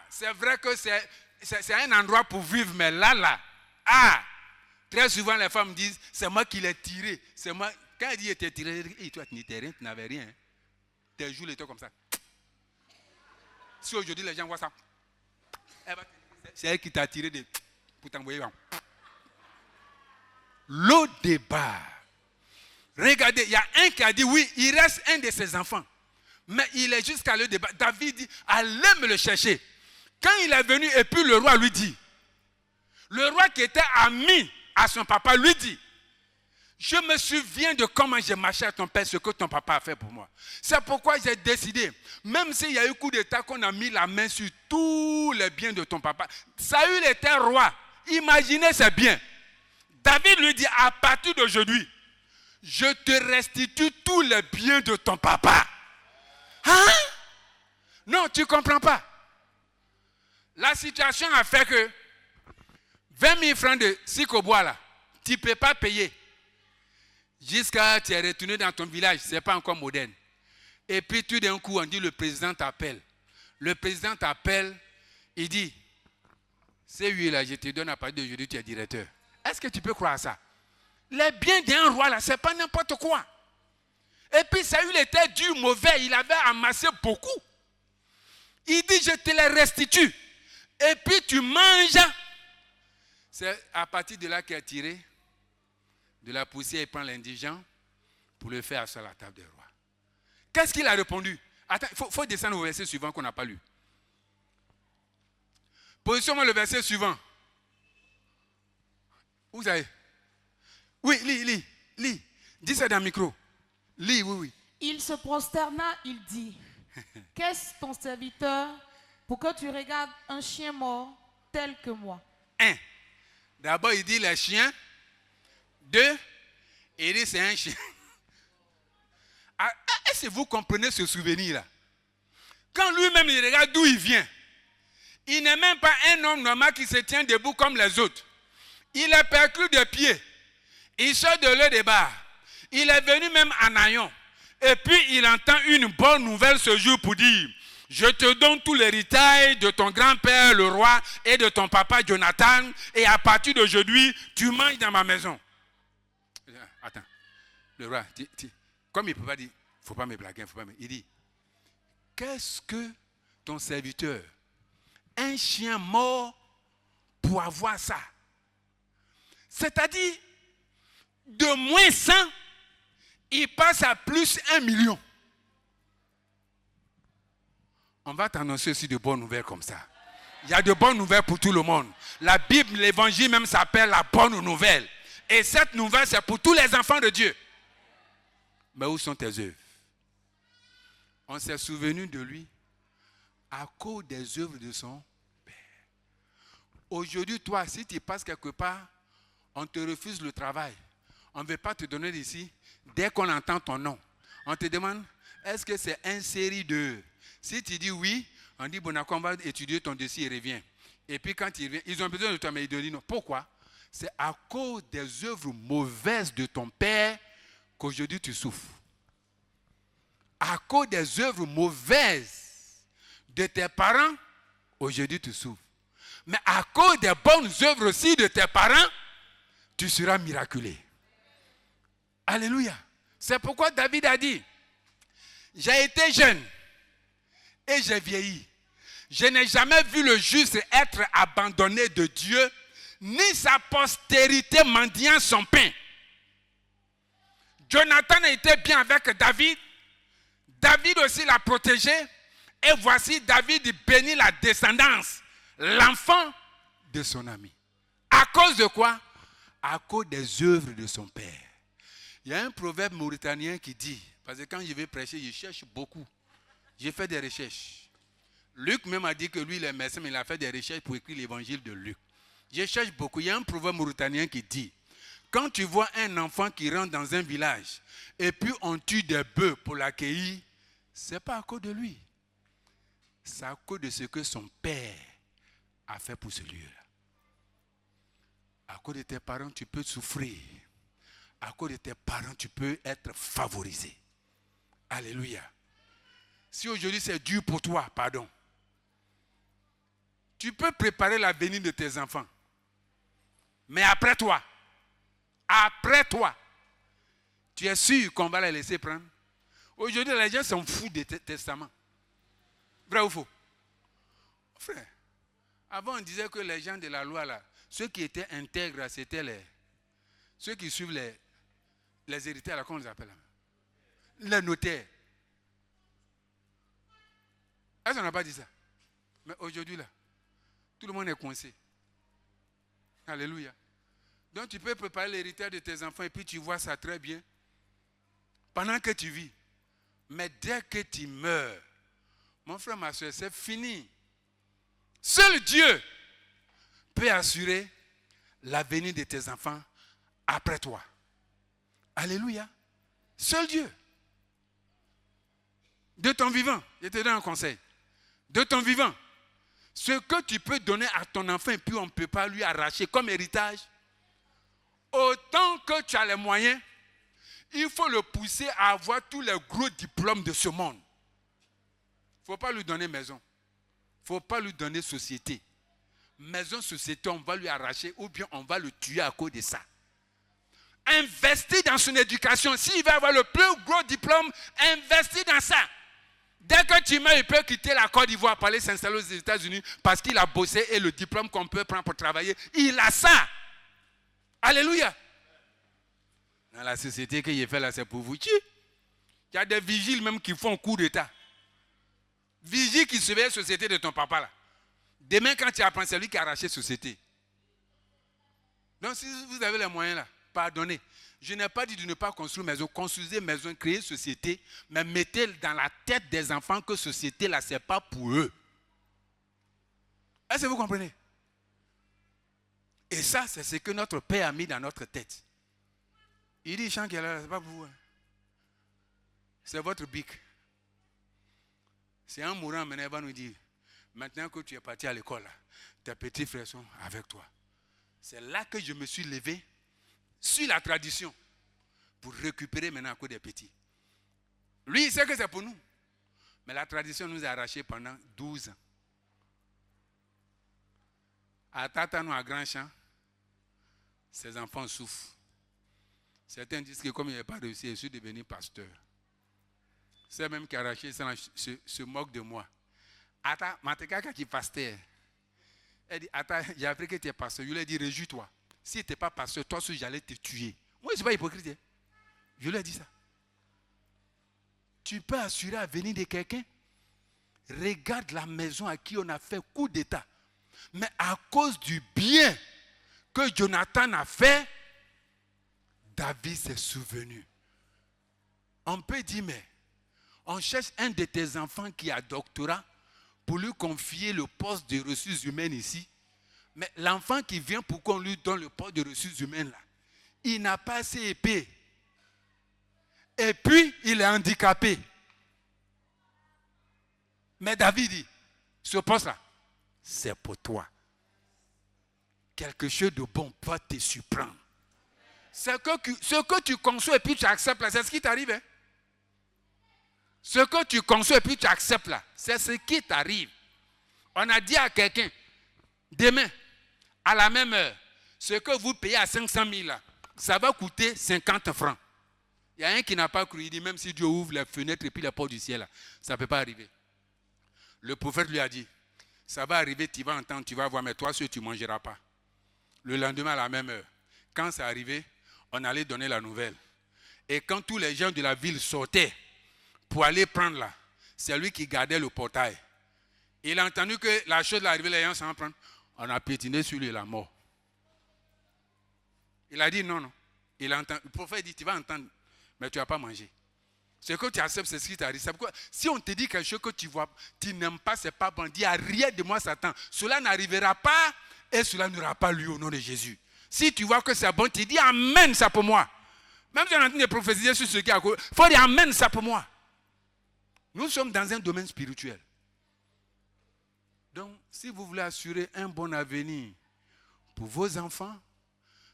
[SPEAKER 2] c'est vrai que c'est un endroit pour vivre, mais là, très souvent les femmes disent, c'est moi qui l'ai tiré. C'est moi. Quand il dit, il était tiré, il dit, toi tu n'étais rien, tu n'avais rien. Hein. Tes jours étaient comme ça. Si aujourd'hui les gens voient ça, c'est elle qui t'a tiré pour t'envoyer. Le débat. Regardez, il y a un qui a dit oui, il reste un de ses enfants. Mais il est jusqu'à le débat. David dit, allez me le chercher. Quand il est venu et puis le roi lui dit, le roi qui était ami à son papa lui dit, je me souviens de comment j'ai marché à ton père, ce que ton papa a fait pour moi. C'est pourquoi j'ai décidé, même s'il y a eu coup d'état qu'on a mis la main sur tous les biens de ton papa. Saül était roi. Imaginez ses biens. David lui dit, à partir d'aujourd'hui, je te restitue tous les biens de ton papa. Hein? Non, tu ne comprends pas. La situation a fait que 20 000 francs de Sikobois là, tu ne peux pas payer. Jusqu'à tu es retourné dans ton village, ce n'est pas encore moderne. Et puis tout d'un coup, on dit le président t'appelle. Le président t'appelle, il dit, c'est lui là, je te donne à partir d'aujourd'hui, tu es directeur. Est-ce que tu peux croire à ça? Les biens d'un roi là, ce n'est pas n'importe quoi. Et puis Saül était dur, mauvais, il avait amassé beaucoup. Il dit, je te les restitue. Et puis tu manges. C'est à partir de là qu'il a tiré de la poussière et prend l'indigent pour le faire asseoir à la table des rois. Qu'est-ce qu'il a répondu? Attends, il faut descendre au verset suivant qu'on n'a pas lu. Positionne-moi le verset suivant. Vous savez? Oui, lis. Dis ça dans le micro. Lis, oui.
[SPEAKER 3] Il se prosterna, il dit, qu'est-ce ton serviteur pour que tu regardes un chien mort tel que moi.
[SPEAKER 2] 1. D'abord, il dit les chiens. 2. Il dit c'est un chien. Est-ce que vous comprenez ce souvenir-là? Quand lui-même il regarde d'où il vient, il n'est même pas un homme normal qui se tient debout comme les autres. Il est perclus de pieds. Il sort de l'eau des bars. Il est venu même à Nayon. Et puis il entend une bonne nouvelle ce jour pour dire: je te donne tout l'héritage de ton grand-père le roi et de ton papa Jonathan, et à partir d'aujourd'hui, tu manges dans ma maison. Attends, le roi, comme il ne peut pas dire, il ne faut pas me blaguer, il dit: qu'est-ce que ton serviteur, un chien mort, pour avoir ça? C'est-à-dire, de moins 100, il passe à plus 1 million. On va t'annoncer aussi de bonnes nouvelles comme ça. Il y a de bonnes nouvelles pour tout le monde. La Bible, l'évangile même s'appelle la bonne nouvelle. Et cette nouvelle, c'est pour tous les enfants de Dieu. Mais où sont tes œuvres? On s'est souvenu de lui à cause des œuvres de son Père. Aujourd'hui, toi, si tu passes quelque part, on te refuse le travail. On ne veut pas te donner d'ici. Dès qu'on entend ton nom, on te demande: est-ce que c'est une série de... Si tu dis oui, on dit: bon, on va étudier ton dossier et revient. Et puis quand il revient, ils ont besoin de toi, mais ils te disent non. Pourquoi? C'est à cause des œuvres mauvaises de ton père qu'aujourd'hui tu souffres. À cause des œuvres mauvaises de tes parents, aujourd'hui tu souffres. Mais à cause des bonnes œuvres aussi de tes parents, tu seras miraculé. Alléluia. C'est pourquoi David a dit: j'ai été jeune et j'ai vieilli. Je n'ai jamais vu le juste être abandonné de Dieu, ni sa postérité mendiant son pain. Jonathan a été bien avec David. David aussi l'a protégé. Et voici David bénit la descendance, l'enfant de son ami. À cause de quoi? À cause des œuvres de son père. Il y a un proverbe mauritanien qui dit, parce que quand je vais prêcher, je cherche beaucoup. J'ai fait des recherches. Luc même a dit que lui, il est médecin, mais il a fait des recherches pour écrire l'évangile de Luc. Je cherche beaucoup. Il y a un proverbe mauritanien qui dit: quand tu vois un enfant qui rentre dans un village et puis on tue des bœufs pour l'accueillir, ce n'est pas à cause de lui. C'est à cause de ce que son père a fait pour celui-là. À cause de tes parents, tu peux souffrir. À cause de tes parents, tu peux être favorisé. Alléluia. Si aujourd'hui c'est dur pour toi, pardon, tu peux préparer l'avenir de tes enfants. Mais après toi, tu es sûr qu'on va les laisser prendre? Aujourd'hui, les gens s'en foutent des testaments. Vrai ou faux? Frère, avant on disait que les gens de la loi, là, ceux qui étaient intègres, c'était ceux qui suivent les héritiers, là, comment on les appelle? Les notaires. Est-ce qu'on n'a pas dit ça? Mais aujourd'hui, là, tout le monde est coincé. Alléluia. Donc tu peux préparer l'héritage de tes enfants et puis tu vois ça très bien pendant que tu vis. Mais dès que tu meurs, mon frère, ma soeur, c'est fini. Seul Dieu peut assurer l'avenir de tes enfants après toi. Alléluia. Seul Dieu. De ton vivant, je te donne un conseil. De ton vivant, ce que tu peux donner à ton enfant et puis on ne peut pas lui arracher comme héritage, autant que tu as les moyens, il faut le pousser à avoir tous les gros diplômes de ce monde. Il ne faut pas lui donner maison. Il ne faut pas lui donner société. Maison, société, on va lui arracher ou bien on va le tuer à cause de ça. Investis dans son éducation. S'il va avoir le plus gros diplôme, investis dans ça. Dès que tu meurs, il peut quitter la Côte d'Ivoire pour aller s'installer aux États-Unis parce qu'il a bossé et le diplôme qu'on peut prendre pour travailler, il a ça. Alléluia. Dans la société que j'ai fait là, c'est pour vous. Il y a des vigiles même qui font coup d'état. Vigile qui surveille la société de ton papa là. Demain, quand tu apprends, c'est lui qui a arraché la société. Donc, si vous avez les moyens là, pardonnez. Je n'ai pas dit de ne pas construire maison. Construisez maison, créez société, mais mettez dans la tête des enfants que société là, ce n'est pas pour eux. Est-ce que vous comprenez? Et ça, c'est ce que notre Père a mis dans notre tête. Il dit, Jean qui est là, c'est pas pour vous. C'est votre bic. C'est un mourant, maintenant, il va nous dire, maintenant que tu es parti à l'école, tes petits frères sont avec toi. C'est là que je me suis levé sur la tradition pour récupérer maintenant à cause des petits. Lui, il sait que c'est pour nous. Mais la tradition nous a arrachés pendant 12 ans. À Tatanou, à Grand Champ, ses enfants souffrent. Certains disent que comme il n'a pas réussi, je suis devenu pasteur. C'est même qui a arraché, se moque de moi. Attends, Mateka qui est pasteur. Elle dit, attends, j'ai appris que tu es pasteur. Je lui ai dit, réjouis-toi. Si tu n'es pas pasteur, toi aussi, j'allais te tuer. Moi, je ne suis pas hypocrite. Hein? Je lui ai dit ça. Tu peux assurer à venir de quelqu'un. Regarde la maison à qui on a fait coup d'état. Mais à cause du bien que Jonathan a fait, David s'est souvenu. On peut dire, mais on cherche un de tes enfants qui a doctorat pour lui confier le poste de ressources humaines ici. Mais l'enfant qui vient pour qu'on lui donne le poste de ressources humaines là, il n'a pas assez épais. Et puis, il est handicapé. Mais David dit, ce poste-là, c'est pour toi. Quelque chose de bon va te surprendre. Ce que tu conçois et puis tu acceptes là, c'est ce qui t'arrive. Hein? Ce que tu conçois et puis tu acceptes là, c'est ce qui t'arrive. On a dit à quelqu'un, demain, à la même heure, ce que vous payez à 500 000 là, ça va coûter 50 francs. Il y a un qui n'a pas cru, il dit même si Dieu ouvre les fenêtres et puis les portes du ciel, là, ça ne peut pas arriver. Le prophète lui a dit, ça va arriver, tu vas entendre, tu vas voir, mais toi seul tu ne mangeras pas. Le lendemain à la même heure, quand c'est arrivé, on allait donner la nouvelle. Et quand tous les gens de la ville sortaient pour aller prendre là, c'est lui qui gardait le portail. Il a entendu que la chose est arrivée, les gens s'en prennent. On a piétiné sur lui la mort. Il a dit non, non. Le prophète dit, tu vas entendre, mais tu ne vas pas manger. Ce que tu acceptes, c'est ce qui t'arrive. C'est pourquoi, si on te dit quelque chose que tu vois, tu n'aimes pas, c'est pas bon. Dis, arrière de moi, Satan. Cela n'arrivera pas et cela n'aura pas lieu au nom de Jésus. Si tu vois que c'est bon, tu dis, amen, ça pour moi. Même si on est en train de prophétiser sur ce qui est à côté, il faut dire, amen, ça pour moi. Nous sommes dans un domaine spirituel. Donc, si vous voulez assurer un bon avenir pour vos enfants,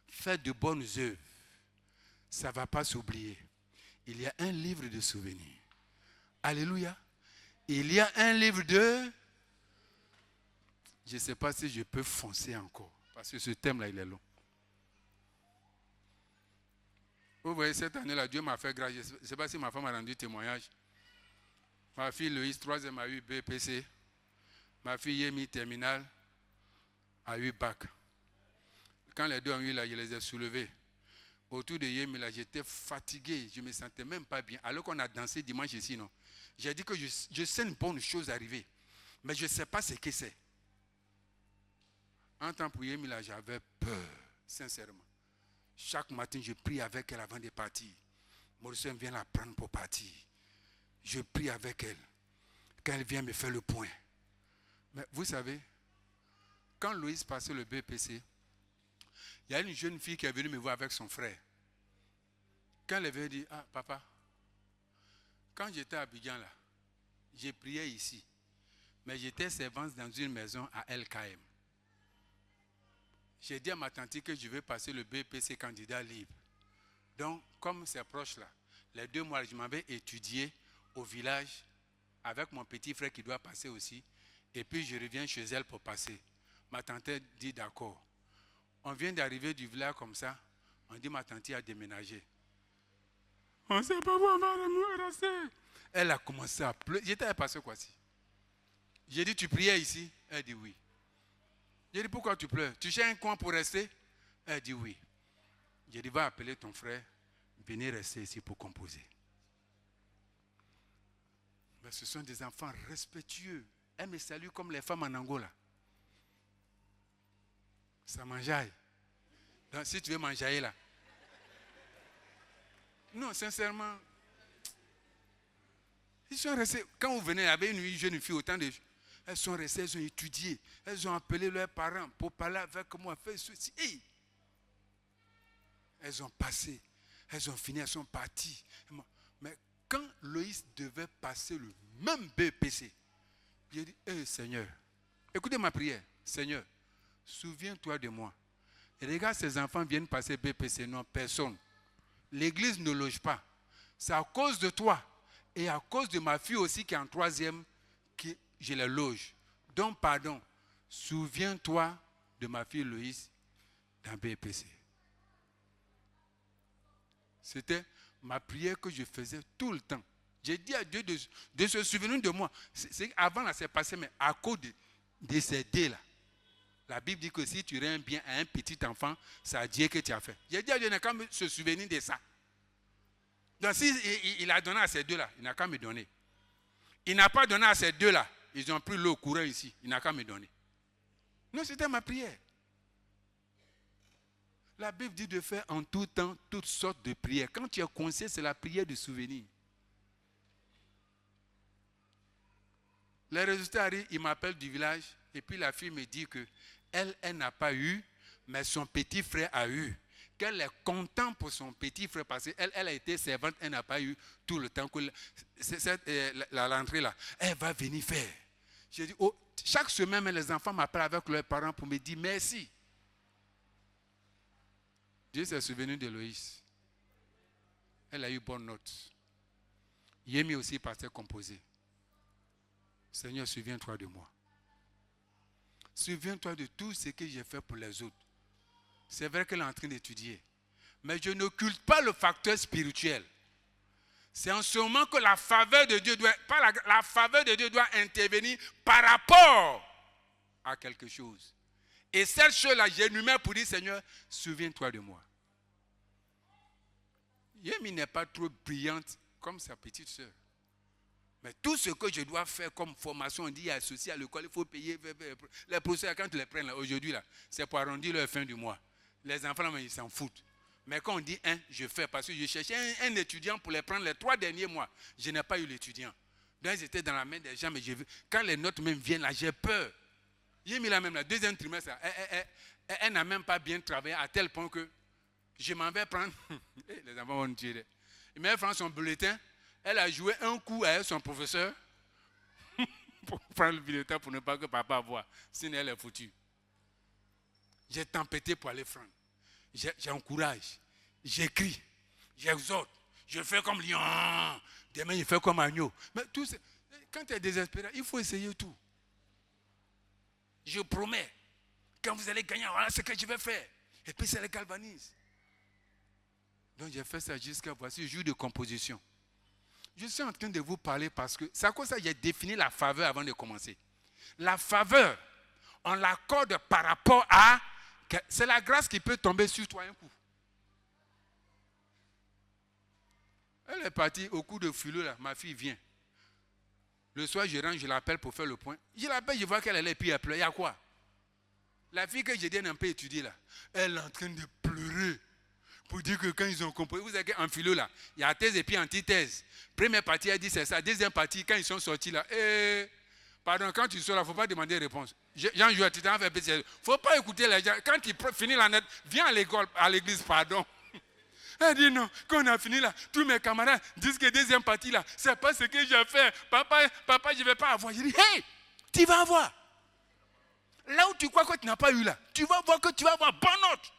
[SPEAKER 2] faites de bonnes œuvres. Ça ne va pas s'oublier. Il y a un livre de souvenirs. Alléluia. Il y a un livre de... Je ne sais pas si je peux foncer encore. Parce que ce thème-là, il est long. Vous voyez, cette année-là, Dieu m'a fait grâce. Je ne sais pas si ma femme a rendu témoignage. Ma fille Loïs, 3e, a eu BPC. Ma fille Yemi, terminale, a eu bac. Quand les deux ont eu là, je les ai soulevés. Autour de Yemi, là, j'étais fatigué. Je ne me sentais même pas bien. Alors qu'on a dansé dimanche ici, non. J'ai dit que je sais une bonne chose arriver. Mais je ne sais pas ce que c'est. En temps pour Yemi, là, j'avais peur, sincèrement. Chaque matin, je prie avec elle avant de partir. Maurice vient la prendre pour partir. Je prie avec elle. Quand elle vient me faire le point. Mais vous savez, quand Loïs passait le BPC, il y a une jeune fille qui est venue me voir avec son frère. Quand elle avait dit, ah papa, quand j'étais à Abidjan là, j'ai prié ici, mais j'étais servante dans une maison à LKM. J'ai dit à ma tante que je vais passer le BPC candidat libre. Donc, comme c'est proche là, les 2 mois, je m'avais étudié au village avec mon petit frère qui doit passer aussi. Et puis je reviens chez elle pour passer. Ma tante dit d'accord. On vient d'arriver du village comme ça. On dit ma tante a déménagé. On ne sait pas où on va rester. Elle a commencé à pleurer. J'étais passé quoi ci? J'ai dit tu priais ici? Elle dit oui. J'ai dit pourquoi tu pleures? Tu cherches un coin pour rester? Elle dit oui. J'ai dit va appeler ton frère. Venez rester ici pour composer. Mais ce sont des enfants respectueux. Elle me salue comme les femmes en Angola. Ça mangeaille. Donc si tu veux manger là. Non, sincèrement. Ils sont restés. Quand vous venez, il y avait une jeune fille, autant de... Elles sont restées, elles ont étudié. Elles ont appelé leurs parents pour parler avec moi, faire ceci. Hey! Elles ont passé, elles ont fini, elles sont parties. Mais quand Loïs devait passer le même BPC, j'ai dit, hey, Seigneur, écoutez ma prière. Seigneur, souviens-toi de moi. Et regarde, ces enfants viennent passer BPC, non, personne. L'église ne loge pas. C'est à cause de toi et à cause de ma fille aussi qui est en 3e que je les loge. Donc, pardon, souviens-toi de ma fille Loïs dans BPC. C'était ma prière que je faisais tout le temps. J'ai dit à Dieu de se souvenir de moi. Avant, là, c'est passé, mais à cause de ces dés-là. La Bible dit que si tu rends bien à un petit enfant, c'est à Dieu que tu as fait. J'ai dit à Dieu, il n'a qu'à se souvenir de ça. Donc, il a donné à ces deux-là, il n'a qu'à me donner. Il n'a pas donné à ces deux-là. Ils ont pris l'eau courant ici. Il n'a qu'à me donner. Non, c'était ma prière. La Bible dit de faire en tout temps toutes sortes de prières. Quand tu es conscient, c'est la prière de souvenir. Les résultats arrivent, il m'appelle du village. Et puis la fille me dit que elle n'a pas eu, mais son petit frère a eu. Qu'elle est contente pour son petit frère parce qu'elle a été servante, elle n'a pas eu tout le temps que la rentrée là. Elle va venir faire. J'ai dit, oh, chaque semaine, les enfants m'appellent avec leurs parents pour me dire merci. Dieu s'est souvenu de Loïs. Elle a eu bonne note. Yémi aussi pasteur composé. Seigneur, souviens-toi de moi. Souviens-toi de tout ce que j'ai fait pour les autres. C'est vrai qu'elle est en train d'étudier. Mais je n'occulte pas le facteur spirituel. C'est en ce moment que la faveur de Dieu la faveur de Dieu doit intervenir par rapport à quelque chose. Et cette chose-là, j'énumère pour dire, Seigneur, souviens-toi de moi. Yémi n'est pas trop brillante comme sa petite sœur. Mais tout ce que je dois faire comme formation, on dit associé à l'école, il faut payer. Les professeurs, quand ils les prennent aujourd'hui, c'est pour arrondir leur fin du mois. Les enfants, là, ils s'en foutent. Mais quand on dit je fais, parce que je cherchais un étudiant pour les prendre les 3 derniers mois. Je n'ai pas eu l'étudiant. Donc ils étaient dans la main des gens, mais quand les notes même viennent là, j'ai peur. J'ai mis la même, la 2e trimestre, elle n'a même pas bien travaillé à tel point que je m'en vais prendre. Les enfants vont nous tirer. Il m'a prendre son bulletin. Elle a joué un coup avec son professeur pour prendre le bulletin pour ne pas que papa voie. Sinon, elle est foutue. J'ai tempêté pour aller prendre. J'encourage. J'écris. J'exhorte. Je fais comme lion. Demain, il fait comme agneau. Mais tout ça, quand tu es désespéré, il faut essayer tout. Je promets. Quand vous allez gagner, voilà ce que je vais faire. Et puis, ça les galvanise. Donc, j'ai fait ça jusqu'à voici le jour de composition. Je suis en train de vous parler parce que c'est à cause de ça que j'ai défini la faveur avant de commencer. La faveur, on l'accorde par rapport à... C'est la grâce qui peut tomber sur toi un coup. Elle est partie au coup de philo, là. Ma fille vient. Le soir, je rentre, je l'appelle pour faire le point. Je l'appelle, je vois qu'elle allait, puis elle pleure. Il y a quoi? La fille que j'ai dit, elle a un peu étudié, là. Elle est en train de pleurer. Pour dire que quand ils ont compris, vous savez qu'en philo, là, il y a thèse et puis antithèse. Première partie, elle dit c'est ça. Deuxième partie, quand ils sont sortis, là, pardon, quand tu sors là, il ne faut pas demander réponse. Jean-Joueur, tu t'en fais péter. Il ne faut pas écouter les gens. Quand il finit la note, viens à l'église, pardon. Elle dit non, quand on a fini là, tous mes camarades disent que deuxième partie là, c'est pas ce que j'ai fait. Papa, je ne vais pas avoir. Je dis, hey, tu vas avoir. Là où tu crois que tu n'as pas eu là, tu vas voir que tu vas avoir bonne note.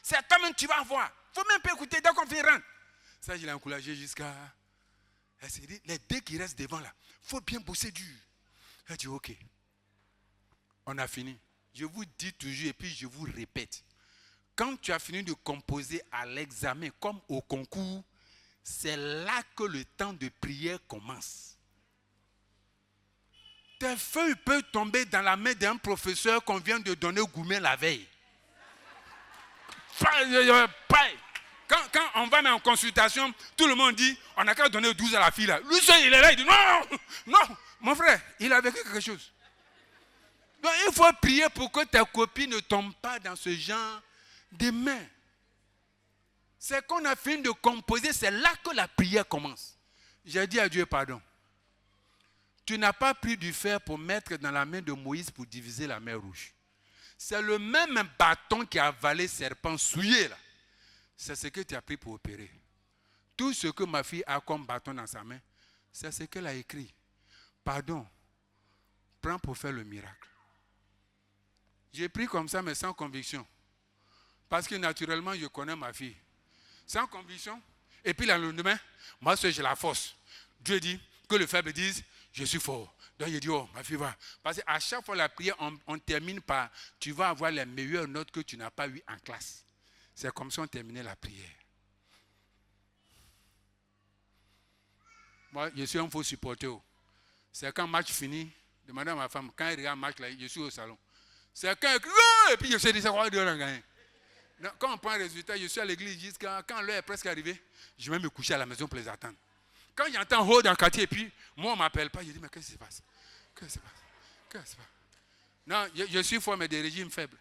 [SPEAKER 2] C'est toi-même tu vas avoir. Il ne faut même pas écouter dès qu'on finit rentre. Ça, je l'ai encouragé jusqu'à... Elle s'est dit, les 2 qui restent devant là, il faut bien bosser dur. Elle dit, ok. On a fini. Je vous dis toujours et puis je vous répète. Quand tu as fini de composer à l'examen comme au concours, c'est là que le temps de prière commence. Tes feuilles peuvent tomber dans la main d'un professeur qu'on vient de donner au gourmet la veille. Quand on va en consultation, tout le monde dit, on n'a qu'à donner 12 à la fille là. Lui seul, il est là, il dit, non, mon frère, il a vécu quelque chose. Donc il faut prier pour que ta copie ne tombe pas dans ce genre de mains. C'est qu'on a fini de composer, c'est là que la prière commence. J'ai dit à Dieu, pardon. Tu n'as pas pris du fer pour mettre dans la main de Moïse pour diviser la mer Rouge. C'est le même bâton qui a avalé serpent souillé là. C'est ce que tu as pris pour opérer. Tout ce que ma fille a comme bâton dans sa main, c'est ce qu'elle a écrit. Pardon, prends pour faire le miracle. J'ai pris comme ça, mais sans conviction. Parce que naturellement, je connais ma fille. Sans conviction. Et puis le lendemain, moi, j'ai la force. Dieu dit que le faible dise, je suis fort. Donc il dit, oh, ma fille va. Parce qu'à chaque fois la prière, on termine par, tu vas avoir les meilleures notes que tu n'as pas eues en classe. C'est comme ça qu'on terminait la prière. Moi, je suis un faux supporter. C'est quand le match finit, demandez à ma femme, quand elle regarde le match, là, je suis au salon. C'est quand elle crie, et puis je sais déjà quoi Dieu a gagné. Quand on prend le résultat, je suis à l'église jusqu'à quand l'heure est presque arrivée, je vais me coucher à la maison pour les attendre. Quand j'entends haut dans le quartier, et puis moi on ne m'appelle pas, je dis mais qu'est-ce qui se passe? Qu'est-ce qui se passe? Qu'est-ce qui se passe? Non, je suis fort mais des régimes faibles.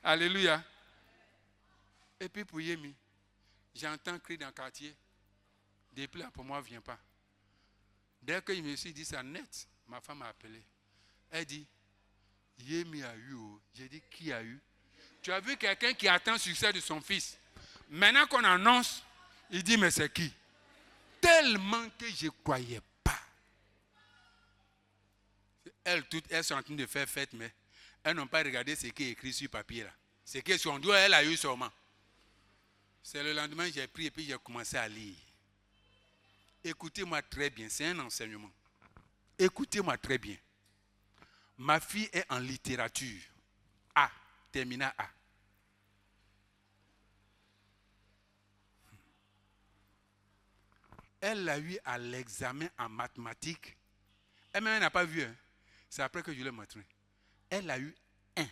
[SPEAKER 2] Alléluia. Et puis pour Yemi, j'entends crier dans le quartier. Depuis là pour moi, ne vient pas. Dès que je me suis dit ça net, ma femme m'a appelé. Elle dit, Yemi a eu. J'ai dit, qui a eu? Tu as vu quelqu'un qui attend le succès de son fils. Maintenant qu'on annonce, il dit, mais c'est qui? Tellement que je ne croyais pas. Elles sont en train de faire fête, mais elles n'ont pas regardé ce qui est écrit sur papier là. Ce qui est sur son doigt, elle a eu sûrement. C'est le lendemain, j'ai pris et puis j'ai commencé à lire. Écoutez-moi très bien, c'est un enseignement. Écoutez-moi très bien. Ma fille est en littérature. A, terminal A. Elle l'a eu à l'examen en mathématiques. Elle-même n'a pas vu. Hein. C'est après que je l'ai montré. Elle a eu 1.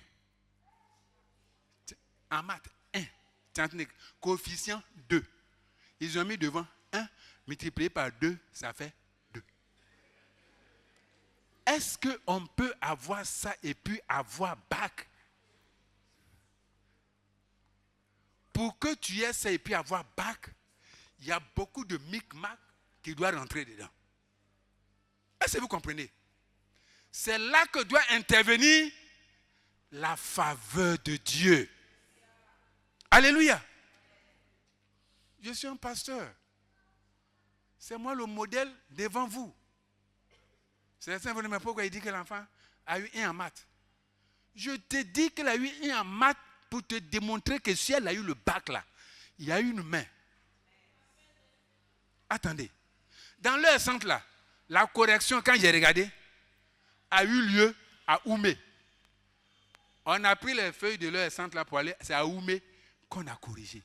[SPEAKER 2] En maths, 1. Coefficient 2. Ils ont mis devant 1 multiplié par 2, ça fait 2. Est-ce qu'on peut avoir ça et puis avoir bac? Pour que tu aies ça et puis avoir bac, il y a beaucoup de micmac qui doivent rentrer dedans. Est-ce que vous comprenez? C'est là que doit intervenir la faveur de Dieu. Alléluia. Je suis un pasteur. C'est moi le modèle devant vous. Certains vous demandent pourquoi il dit que l'enfant a eu 1 en maths. Je te dis qu'elle a eu 1 en maths pour te démontrer que si elle a eu le bac là, il y a une main. Attendez. Dans leur centre là, la correction, quand j'ai regardé, a eu lieu à Oumé. On a pris les feuilles de leur centre là pour aller, c'est à Oumé qu'on a corrigé.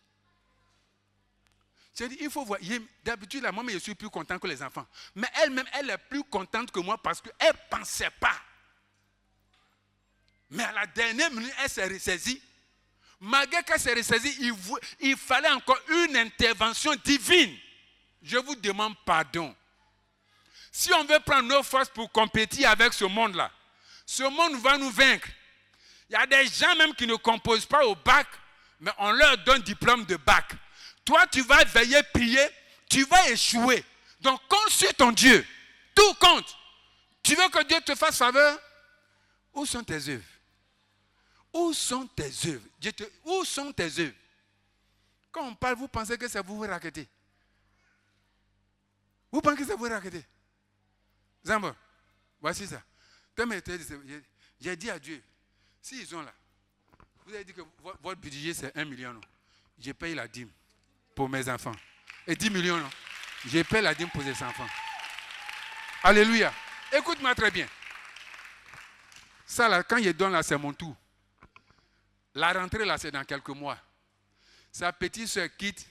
[SPEAKER 2] J'ai dit, il faut voir. D'habitude, la maman, je suis plus content que les enfants. Mais elle-même, elle est plus contente que moi parce qu'elle ne pensait pas. Mais à la dernière minute, elle s'est ressaisie. Malgré qu'elle s'est ressaisie, il fallait encore une intervention divine. Je vous demande pardon. Si on veut prendre nos forces pour compétir avec ce monde-là, ce monde va nous vaincre. Il y a des gens même qui ne composent pas au bac, mais on leur donne diplôme de bac. Toi, tu vas veiller, prier, tu vas échouer. Donc, compte sur ton Dieu. Tout compte. Tu veux que Dieu te fasse faveur? Où sont tes œuvres? Où sont tes œuvres? Où sont tes œuvres? Quand on parle, vous pensez que c'est vous raqueter. Vous pensez que c'est vous raqueter? Zambo, voici ça. J'ai dit à Dieu, s'ils sont là, vous avez dit que votre budget c'est 1 million. Non? Je paye la dîme pour mes enfants. Et 10 millions, non? Je paye la dîme pour les enfants. Alléluia. Écoute-moi très bien. Ça là, quand je donne là, c'est mon tour. La rentrée là, c'est dans quelques mois. Sa petite soeur quitte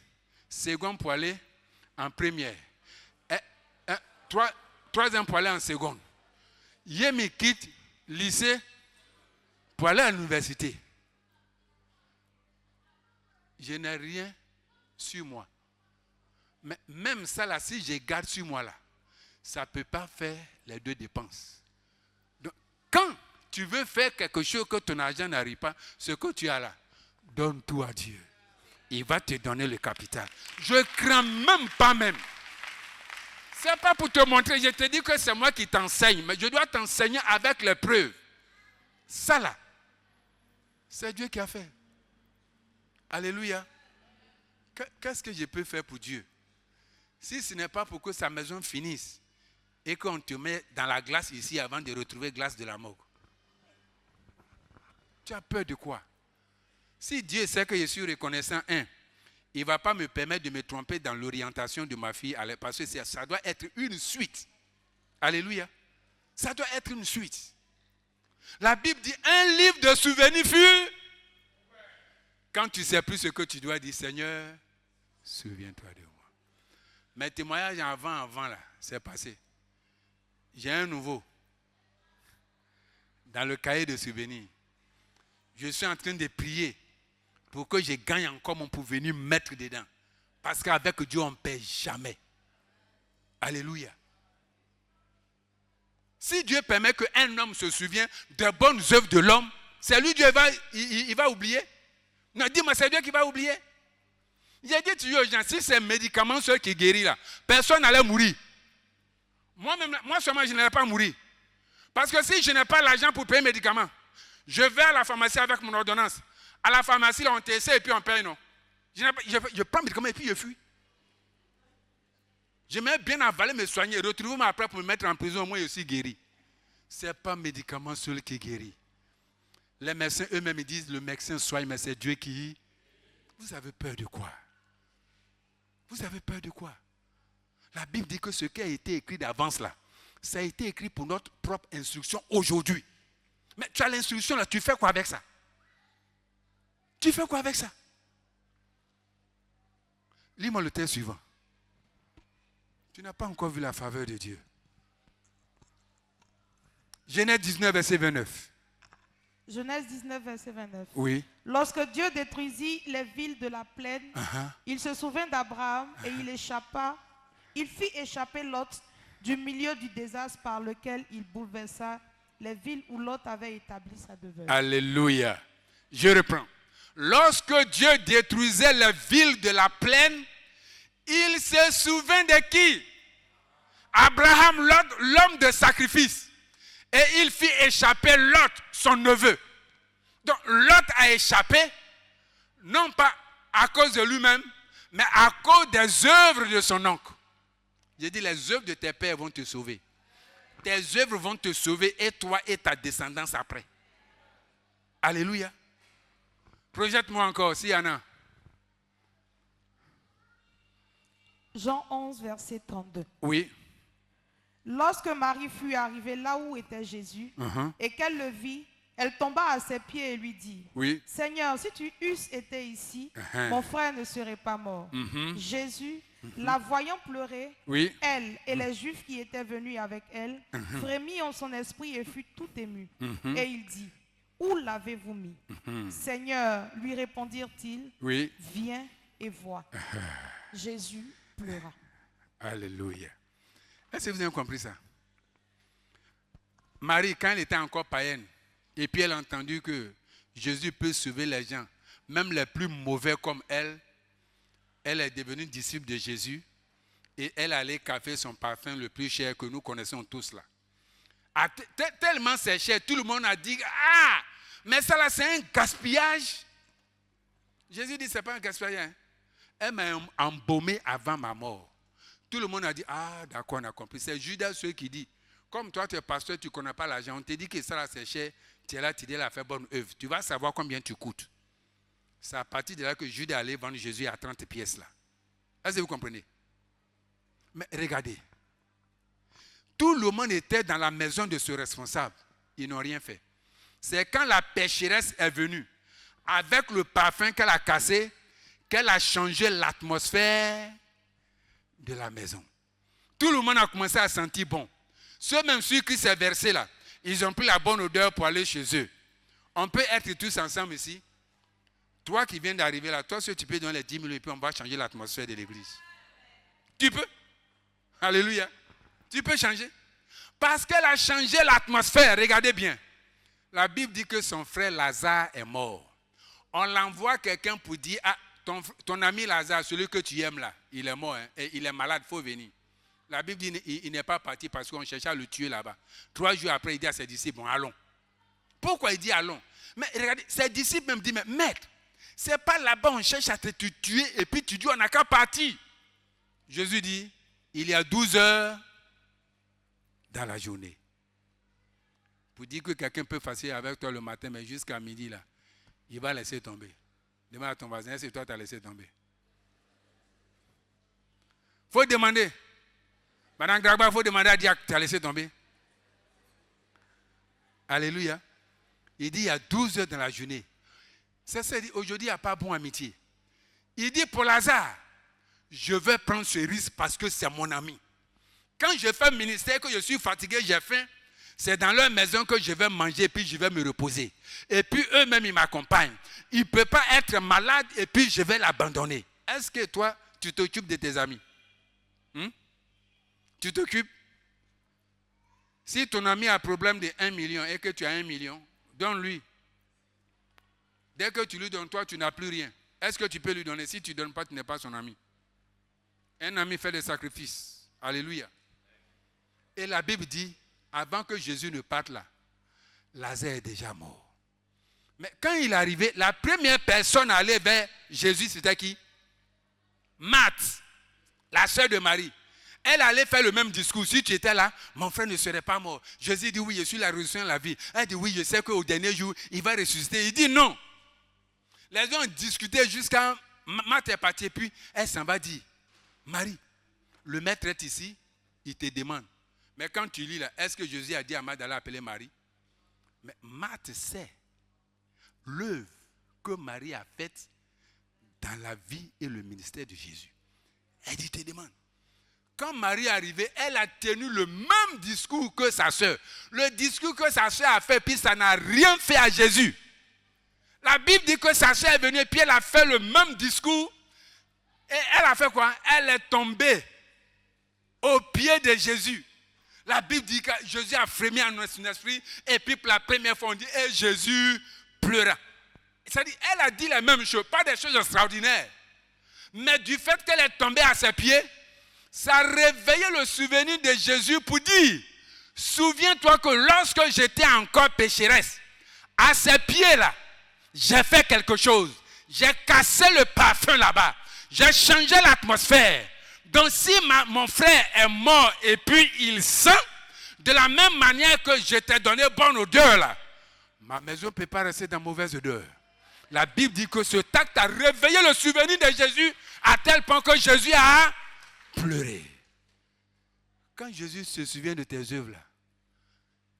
[SPEAKER 2] seconde pour aller en première. Troisième pour aller en seconde. Yemi quitte lycée pour aller à l'université. Je n'ai rien sur moi. Mais même ça là, si je garde sur moi là, ça ne peut pas faire les 2 dépenses. Donc, quand tu veux faire quelque chose que ton argent n'arrive pas, ce que tu as là, donne tout à Dieu. Il va te donner le capital. Je ne crains même pas même. Ce n'est pas pour te montrer. Je te dis que c'est moi qui t'enseigne. Mais je dois t'enseigner avec les preuves. Ça là, c'est Dieu qui a fait. Alléluia. Qu'est-ce que je peux faire pour Dieu? Si ce n'est pas pour que sa maison finisse et qu'on te met dans la glace ici avant de retrouver glace de la mort. Tu as peur de quoi? Si Dieu sait que je suis reconnaissant, il ne va pas me permettre de me tromper dans l'orientation de ma fille, parce que ça doit être une suite. Alléluia. Ça doit être une suite. La Bible dit, un livre de souvenirs fut. Quand tu ne sais plus ce que tu dois dire, Seigneur, souviens-toi de moi. Mes témoignages avant là, c'est passé. J'ai un nouveau. Dans le cahier de souvenirs. Je suis en train de prier pour que je gagne encore mon pour venir mettre dedans. Parce qu'avec Dieu, on ne perd jamais. Alléluia. Si Dieu permet qu'un homme se souvienne des bonnes œuvres de l'homme, c'est lui Dieu il va oublier. Non, dis-moi, c'est Dieu qui va oublier. J'ai dit toujours aux gens, si c'est médicament seul qui guérit là, personne n'allait mourir. Moi seulement, je n'allais pas mourir. Parce que si je n'ai pas l'argent pour payer les médicaments, je vais à la pharmacie avec mon ordonnance. À la pharmacie, là, on t'essaie et puis on paye, non. Je prends mes médicaments et puis je fuis. J'aimerais bien avaler, me soigner, retrouver-moi après pour me mettre en prison, moi aussi guéri. Ce n'est pas médicament seul qui guérit. Les médecins eux-mêmes ils disent, le médecin soigne, mais c'est Dieu qui... Vous avez peur de quoi? Vous avez peur de quoi? La Bible dit que ce qui a été écrit d'avance là, ça a été écrit pour notre propre instruction aujourd'hui. Mais tu as l'instruction là, tu fais quoi avec ça? Tu fais quoi avec ça? Lis-moi le texte suivant. Tu n'as pas encore vu la faveur de Dieu. Genèse 19, verset 29.
[SPEAKER 3] Genèse 19, verset 29.
[SPEAKER 2] Oui.
[SPEAKER 3] Lorsque Dieu détruisit les villes de la plaine, il se souvint d'Abraham et il fit échapper Lot du milieu du désastre par lequel il bouleversa les villes où Lot avait établi sa demeure.
[SPEAKER 2] Alléluia. Je reprends. Lorsque Dieu détruisait les villes de la plaine, il se souvint de qui? Abraham, l'homme de sacrifice. Et il fit échapper Lot, son neveu. Donc Lot a échappé, non pas à cause de lui-même, mais à cause des œuvres de son oncle. J'ai dit, les œuvres de tes pères vont te sauver. Tes œuvres vont te sauver et toi et ta descendance après. Alléluia. Projette-moi encore, s'il y en a.
[SPEAKER 3] Jean 11, verset 32.
[SPEAKER 2] Oui.
[SPEAKER 3] Lorsque Marie fut arrivée là où était Jésus, et qu'elle le vit, elle tomba à ses pieds et lui dit,
[SPEAKER 2] oui.
[SPEAKER 3] Seigneur, si tu eusses été ici, mon frère ne serait pas mort. Jésus, la voyant pleurer,
[SPEAKER 2] oui.
[SPEAKER 3] elle et les Juifs qui étaient venus avec elle, frémit en son esprit et fut tout ému. Et il dit, où l'avez-vous mis? Seigneur, lui répondirent-ils,
[SPEAKER 2] oui.
[SPEAKER 3] Viens et vois. Jésus pleura.
[SPEAKER 2] Alléluia. Est-ce que vous avez compris ça? Marie, quand elle était encore païenne, et puis elle a entendu que Jésus peut sauver les gens, même les plus mauvais comme elle est devenue disciple de Jésus et elle allait café son parfum le plus cher que nous connaissons tous là. Tellement c'est cher, tout le monde a dit, ah, mais ça là c'est un gaspillage. Jésus dit, c'est pas un gaspillage. Hein? Elle m'a embaumé avant ma mort. Tout le monde a dit, ah d'accord, on a compris. C'est Judas celui qui dit, comme toi tu es pasteur, tu ne connais pas l'argent, on te dit que ça là c'est cher, tu es là, tu dis, elle a fait bonne œuvre. Tu vas savoir combien tu coûtes. C'est à partir de là que Judas allait vendre Jésus à 30 pièces là. Est-ce que vous comprenez? Mais regardez. Tout le monde était dans la maison de ce responsable. Ils n'ont rien fait. C'est quand la pécheresse est venue, avec le parfum qu'elle a cassé, qu'elle a changé l'atmosphère de la maison. Tout le monde a commencé à sentir bon. Ceux même ceux qui s'est versé là, ils ont pris la bonne odeur pour aller chez eux. On peut être tous ensemble ici. Toi qui viens d'arriver là, toi si tu peux donner les 10 000 et puis on va changer l'atmosphère de l'église. Tu peux. Alléluia. Tu peux changer. Parce qu'elle a changé l'atmosphère. Regardez bien. La Bible dit que son frère Lazare est mort. On l'envoie quelqu'un pour dire, ah, ton ami Lazare, celui que tu aimes là, il est mort, hein, et il est malade, il faut venir. La Bible dit il n'est pas parti parce qu'on cherchait à le tuer là-bas. 3 jours après, il dit à ses disciples, bon, allons. Pourquoi il dit allons? Mais regardez, ses disciples même disent, mais maître, c'est pas là-bas on cherche à te tuer et puis tu dis on n'a qu'à partir. Jésus dit, il y a 12 heures dans la journée. Pour dire que quelqu'un peut passer avec toi le matin, mais jusqu'à midi là, il va laisser tomber. Demande à ton voisin, est-ce que toi tu as laissé tomber? Il faut demander. Madame Gragba, il faut demander à Diak, tu as laissé tomber. Alléluia. Il dit, il y a 12 heures dans la journée. C'est ça, aujourd'hui, il n'y a pas bon amitié. Il dit, pour Lazare, je vais prendre ce risque parce que c'est mon ami. Quand je fais ministère, que je suis fatigué, j'ai faim, c'est dans leur maison que je vais manger et puis je vais me reposer. Et puis eux-mêmes, ils m'accompagnent. Ils ne peuvent pas être malades et puis je vais l'abandonner. Est-ce que toi, tu t'occupes de tes amis? Tu t'occupes? Si ton ami a un problème de 1 million et que tu as 1 million, donne-lui. Dès que tu lui donnes, toi, tu n'as plus rien. Est-ce que tu peux lui donner? Si tu ne donnes pas, tu n'es pas son ami. Un ami fait des sacrifices. Alléluia. Et la Bible dit, avant que Jésus ne parte là, Lazare est déjà mort. Mais quand il est arrivé, la première personne à aller vers Jésus, c'était qui? Marthe, la sœur de Marie. Elle allait faire le même discours. Si tu étais là, mon frère ne serait pas mort. Jésus dit oui, je suis la résurrection et la vie. Elle dit oui, je sais qu'au dernier jour, il va ressusciter. Il dit non. Les gens ont discuté jusqu'à Marthe est partie. Puis elle s'en va dire, Marie, le maître est ici, il te demande. Mais quand tu lis là, est-ce que Jésus a dit à Marthe d'aller appeler Marie? Mais Marthe sait l'œuvre que Marie a faite dans la vie et le ministère de Jésus. Elle dit, te demande. Quand Marie est arrivée, elle a tenu le même discours que sa soeur. Le discours que sa soeur a fait, puis ça n'a rien fait à Jésus. La Bible dit que sa soeur est venue, puis elle a fait le même discours. Et elle a fait quoi? Elle est tombée aux pieds de Jésus. La Bible dit que Jésus a frémi en son esprit, et puis pour la première fois, on dit, et Jésus pleura. C'est-à-dire, elle a dit la même chose, pas des choses extraordinaires. Mais du fait qu'elle est tombée à ses pieds, ça a réveillé le souvenir de Jésus pour dire, souviens-toi que lorsque j'étais encore pécheresse, à ses pieds-là, j'ai fait quelque chose. J'ai cassé le parfum là-bas. J'ai changé l'atmosphère. Donc si mon frère est mort et puis il sent, de la même manière que je t'ai donné bonne odeur là, ma maison ne peut pas rester dans mauvaise odeur. La Bible dit que ce acte a réveillé le souvenir de Jésus à tel point que Jésus a pleuré. Quand Jésus se souvient de tes œuvres là,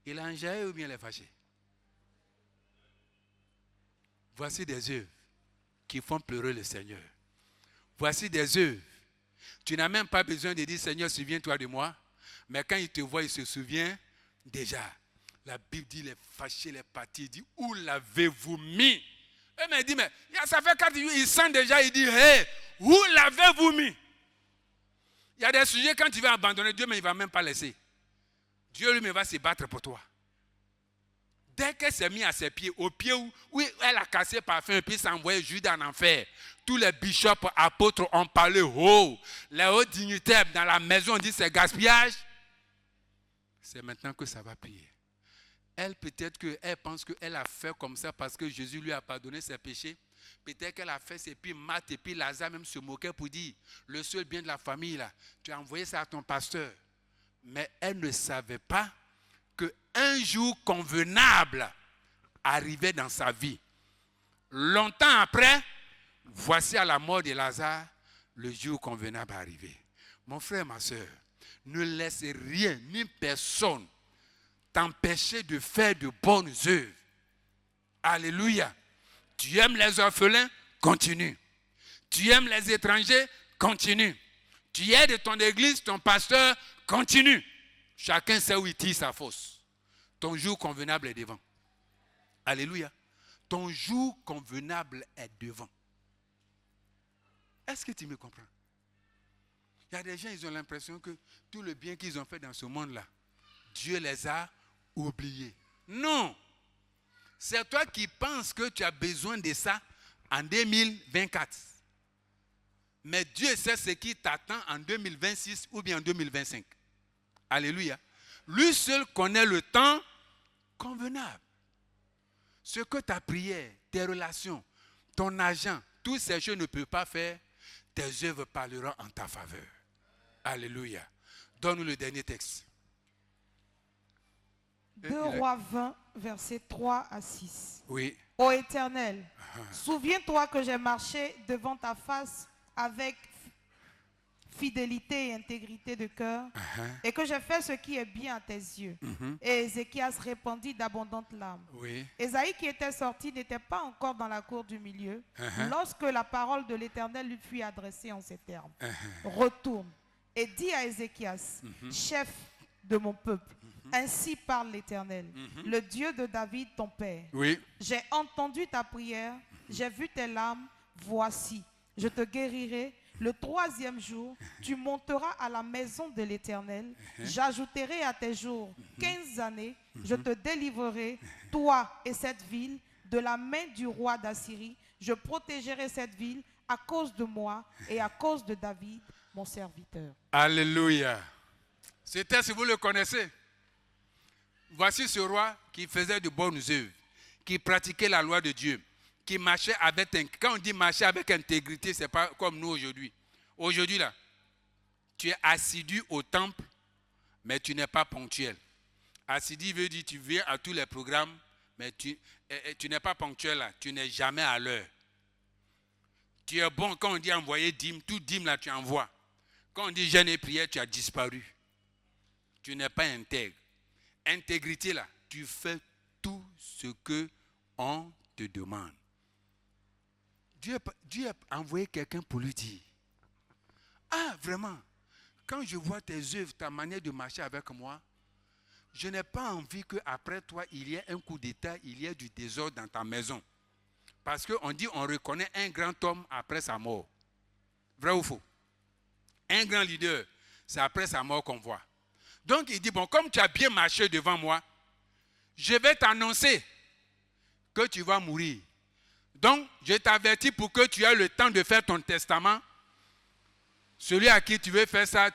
[SPEAKER 2] il a enjaillé ou bien il est fâché? Voici des œuvres qui font pleurer le Seigneur. Voici des œuvres. Tu n'as même pas besoin de dire, Seigneur, souviens-toi de moi. Mais quand il te voit, il se souvient déjà. La Bible dit, il est fâché, il est parti. Il dit, où l'avez-vous mis? Et il dit, mais ça fait 4 jours, il sent déjà, il dit, hé, où l'avez-vous mis? Il y a des sujets, quand tu vas abandonner Dieu, mais il ne va même pas laisser. Dieu lui va se battre pour toi. Dès qu'elle s'est mise à ses pieds, au pied où elle a cassé parfum, et puis s'est envoyé Judas en enfer, tous les bishops, apôtres ont parlé haut. Les hauts dignitaires dans la maison disent c'est gaspillage. C'est maintenant que ça va prier. Elle, peut-être qu'elle pense qu'elle a fait comme ça parce que Jésus lui a pardonné ses péchés. Peut-être qu'elle a fait ça, et puis Marthe et puis Lazare même se moquaient pour dire, le seul bien de la famille là, tu as envoyé ça à ton pasteur. Mais elle ne savait pas qu'un jour convenable arrivait dans sa vie. Longtemps après, voici à la mort de Lazare, le jour convenable arrivé. Mon frère, ma soeur, ne laisse rien ni personne t'empêcher de faire de bonnes œuvres. Alléluia. Tu aimes les orphelins? Continue. Tu aimes les étrangers? Continue. Tu aides ton église, ton pasteur? Continue. Chacun sait où il tire sa fosse. Ton jour convenable est devant. Alléluia. Ton jour convenable est devant. Est-ce que tu me comprends? Il y a des gens, ils ont l'impression que tout le bien qu'ils ont fait dans ce monde-là, Dieu les a oubliés. Non. C'est toi qui penses que tu as besoin de ça en 2024. Mais Dieu sait ce qui t'attend en 2026 ou bien en 2025. Alléluia. Lui seul connaît le temps convenable. Ce que ta prière, tes relations, ton argent, toutes ces choses ne peuvent pas faire, tes œuvres parleront en ta faveur. Alléluia. Donne-nous le dernier texte.
[SPEAKER 3] 2 Rois 20, versets 3 à 6.
[SPEAKER 2] Oui.
[SPEAKER 3] Ô Éternel, souviens-toi que j'ai marché devant ta face avec fidélité et intégrité de cœur, et que j'ai fait ce qui est bien à tes yeux. Et Ézéchias répandit d'abondantes larmes.
[SPEAKER 2] Oui.
[SPEAKER 3] Ésaïe qui était sorti n'était pas encore dans la cour du milieu lorsque la parole de l'Éternel lui fut adressée en ces termes. Retourne et dis à Ézéchias, chef de mon peuple, ainsi parle l'Éternel, le Dieu de David ton père.
[SPEAKER 2] Oui.
[SPEAKER 3] J'ai entendu ta prière, j'ai vu tes larmes, voici, je te guérirai. Le 3e jour, tu monteras à la maison de l'Éternel. J'ajouterai à tes jours 15 années. Je te délivrerai, toi et cette ville, de la main du roi d'Assyrie. Je protégerai cette ville à cause de moi et à cause de David, mon serviteur.
[SPEAKER 2] Alléluia. Ce texte, vous le connaissez. Voici ce roi qui faisait de bonnes œuvres, qui pratiquait la loi de Dieu, qui marchait avec, quand on dit marcher avec intégrité, ce n'est pas comme nous aujourd'hui. Aujourd'hui, là, tu es assidu au temple, mais tu n'es pas ponctuel. Assidu veut dire tu viens à tous les programmes, mais tu n'es pas ponctuel là, tu n'es jamais à l'heure. Tu es bon, quand on dit envoyer dîme, tout dîme là, tu envoies. Quand on dit jeûne et prière, tu as disparu. Tu n'es pas intègre. Intégrité là, tu fais tout ce que on te demande. Dieu a envoyé quelqu'un pour lui dire, ah vraiment, quand je vois tes œuvres, ta manière de marcher avec moi, je n'ai pas envie qu'après toi, il y ait un coup d'état, il y ait du désordre dans ta maison. Parce qu'on dit on reconnaît un grand homme après sa mort. Vrai ou faux? Un grand leader, c'est après sa mort qu'on voit. Donc il dit, bon, comme tu as bien marché devant moi, je vais t'annoncer que tu vas mourir. Donc, je t'avertis pour que tu aies le temps de faire ton testament. Celui à qui tu veux faire ça,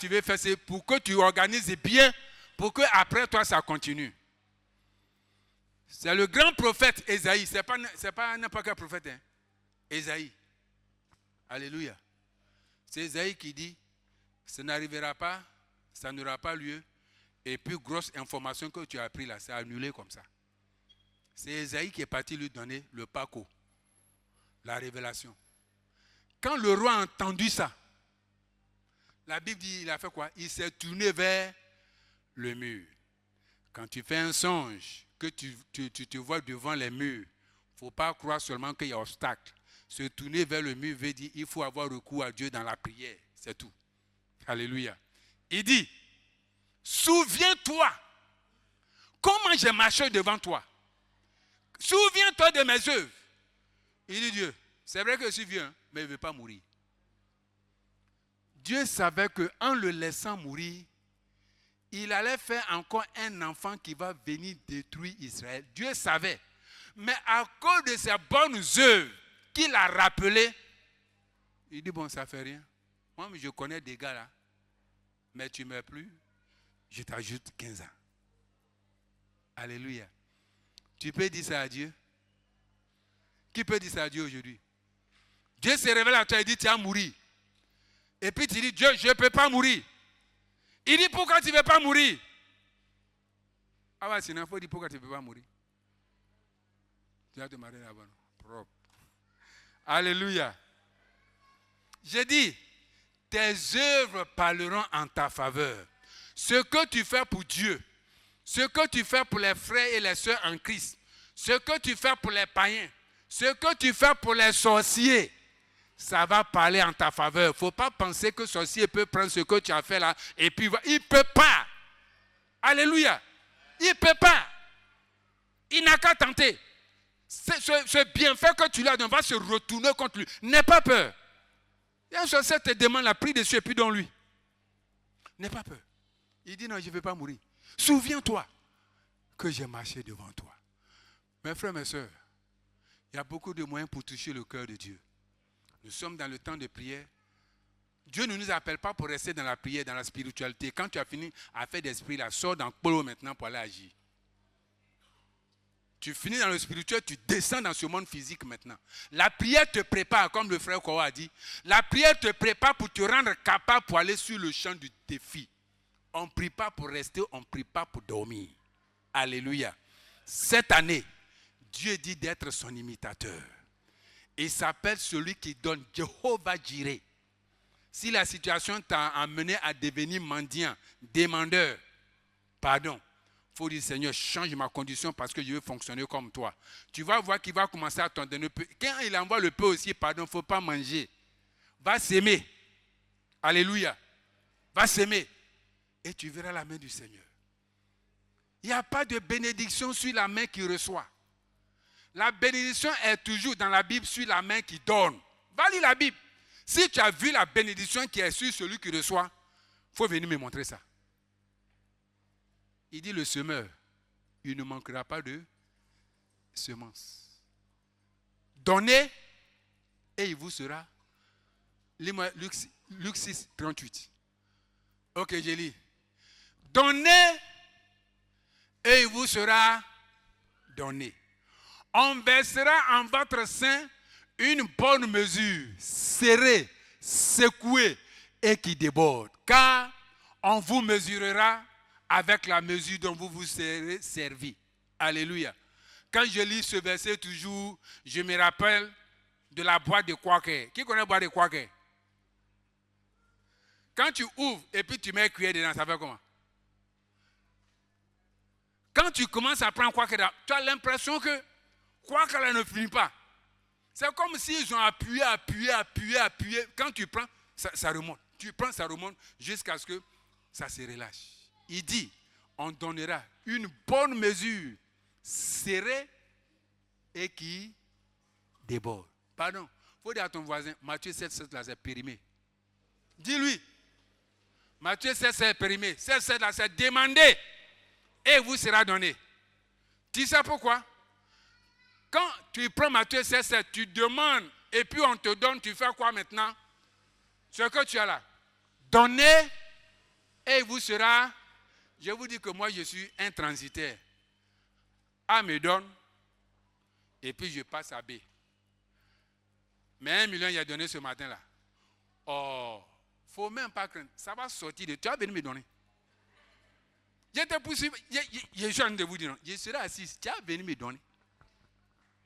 [SPEAKER 2] pour que tu organises bien, pour que après toi, ça continue. C'est le grand prophète Ésaïe. Ce n'est pas n'importe quel prophète. Hein. Ésaïe. Alléluia. C'est Ésaïe qui dit, ça n'arrivera pas, ça n'aura pas lieu. Et puis, grosse information que tu as appris là, c'est annulé comme ça. C'est Ésaïe qui est parti lui donner le Paco. La révélation. Quand le roi a entendu ça, la Bible dit, il a fait quoi? Il s'est tourné vers le mur. Quand tu fais un songe, que tu te vois devant les murs, il ne faut pas croire seulement qu'il y a obstacle. Se tourner vers le mur veut dire qu'il faut avoir recours à Dieu dans la prière. C'est tout. Alléluia. Il dit, souviens-toi comment j'ai marché devant toi. Souviens-toi de mes œuvres. Il dit Dieu, c'est vrai que je suis vieux, hein, mais il ne veut pas mourir. Dieu savait qu'en le laissant mourir, il allait faire encore un enfant qui va venir détruire Israël. Dieu savait. Mais à cause de ses bonnes œuvres qu'il a rappelées, il dit, bon, ça ne fait rien. Moi, je connais des gars là, mais tu ne meurs plus, je t'ajoute 15 ans. Alléluia. Tu peux dire ça à Dieu? Qui peut dire ça à Dieu aujourd'hui? Dieu se révèle à toi et dit, tu vas mourir. Et puis tu dis, Dieu, je ne peux pas mourir. Il dit, pourquoi tu ne veux pas mourir? Ah ouais, sinon, il faut dire, pourquoi tu ne peux pas mourir? Tu vas te marier là-bas. Propre. Alléluia. J'ai dit, tes œuvres parleront en ta faveur. Ce que tu fais pour Dieu, ce que tu fais pour les frères et les sœurs en Christ, ce que tu fais pour les païens, ce que tu fais pour les sorciers, ça va parler en ta faveur. Il ne faut pas penser que le sorcier peut prendre ce que tu as fait là et puis il ne peut pas. Alléluia. Il ne peut pas. Il n'a qu'à tenter. Ce bienfait que tu lui as donné va se retourner contre lui. N'aie pas peur. Il y a un sorcier qui te demande la prie dessus et puis dans lui. N'aie pas peur. Il dit non, je ne vais pas mourir. Souviens-toi que j'ai marché devant toi. Mes frères, mes sœurs, il y a beaucoup de moyens pour toucher le cœur de Dieu. Nous sommes dans le temps de prière. Dieu ne nous appelle pas pour rester dans la prière, dans la spiritualité. Quand tu as fini à faire d'esprit, là, sors dans le polo maintenant pour aller agir. Tu finis dans le spirituel, tu descends dans ce monde physique maintenant. La prière te prépare, comme le frère Kowa a dit, la prière te prépare pour te rendre capable pour aller sur le champ du défi. On ne prie pas pour rester, on ne prie pas pour dormir. Alléluia. Cette année, Dieu dit d'être son imitateur. Il s'appelle celui qui donne, Jehovah Jireh. Si la situation t'a amené à devenir mendiant, demandeur, pardon, il faut dire, Seigneur, change ma condition parce que je veux fonctionner comme toi. Tu vas voir qu'il va commencer à t'en donner peu. Quand il envoie le peu aussi, pardon, il ne faut pas manger. Va s'aimer. Alléluia. Va s'aimer. Et tu verras la main du Seigneur. Il n'y a pas de bénédiction sur la main qui reçoit. La bénédiction est toujours dans la Bible sur la main qui donne. Va lire la Bible. Si tu as vu la bénédiction qui est sur celui qui reçoit, il faut venir me montrer ça. Il dit le semeur, il ne manquera pas de semences. Donnez et il vous sera. Lis-moi Luc 6, 38. Ok, je lis. Donnez et il vous sera donné. On versera en votre sein une bonne mesure, serrée, secouée et qui déborde. Car on vous mesurera avec la mesure dont vous vous serez servi. Alléluia. Quand je lis ce verset toujours, je me rappelle de la boîte de Quaker. Qui connaît la boîte de Quaker? Quand tu ouvres et puis tu mets un cuillère dedans, ça fait comment? Quand tu commences à prendre Quaker, tu as l'impression que Quaker ne finit pas. C'est comme s'ils ont appuyé. Quand tu prends, ça remonte. Tu prends, ça remonte jusqu'à ce que ça se relâche. Il dit, on donnera une bonne mesure, serrée et qui déborde. Pardon, il faut dire à ton voisin, Matthieu 7, là, c'est périmé. Dis-lui, Matthieu 7, c'est périmé. 7, là, c'est demandé et vous sera donné. Tu sais pourquoi? Quand tu prends Matthieu 7, tu demandes et puis on te donne, tu fais quoi maintenant? Ce que tu as là. Donnez et il vous sera. Je vous dis que moi je suis un transitaire. A me donne et puis je passe à B. Mais 1 million il a donné ce matin là. Oh, il ne faut même pas craindre. Ça va sortir de. Tu vas venir me donner. J'étais possible. Je suis en train de vous dire non. Je serai assis. Tu vas venir me donner.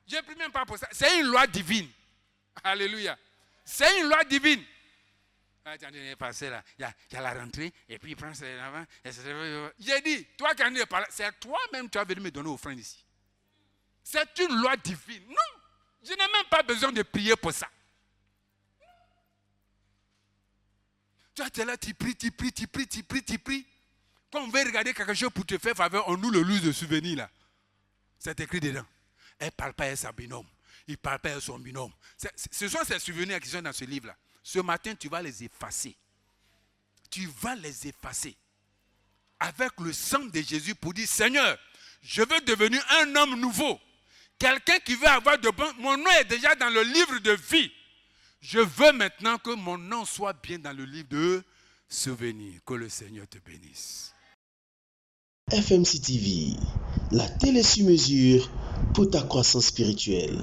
[SPEAKER 2] Je ne prie même pas pour ça. C'est une loi divine. Alléluia. C'est une loi divine. Attendez, passé là. Il y a la rentrée, et puis il prend ça avant. J'ai dit, toi qui en es par là, c'est toi-même tu as venu me donner offrande ici. C'est une loi divine. Non, je n'ai même pas besoin de prier pour ça. Tu es là, tu pries. Quand on veut regarder quelque chose pour te faire faveur, on nous le loue de souvenirs là. C'est écrit dedans. Elle ne parle pas à sa binôme. Il ne parle pas à son binôme. Ce sont ces souvenirs qui sont dans ce livre-là. Ce matin, tu vas les effacer. Tu vas les effacer. Avec le sang de Jésus pour dire, Seigneur, je veux devenir un homme nouveau. Quelqu'un qui veut avoir de bon... Mon nom est déjà dans le livre de vie. Je veux maintenant que mon nom soit bien dans le livre de souvenirs. Que le Seigneur te bénisse.
[SPEAKER 1] FMC TV, la télé sur mesure pour ta croissance spirituelle.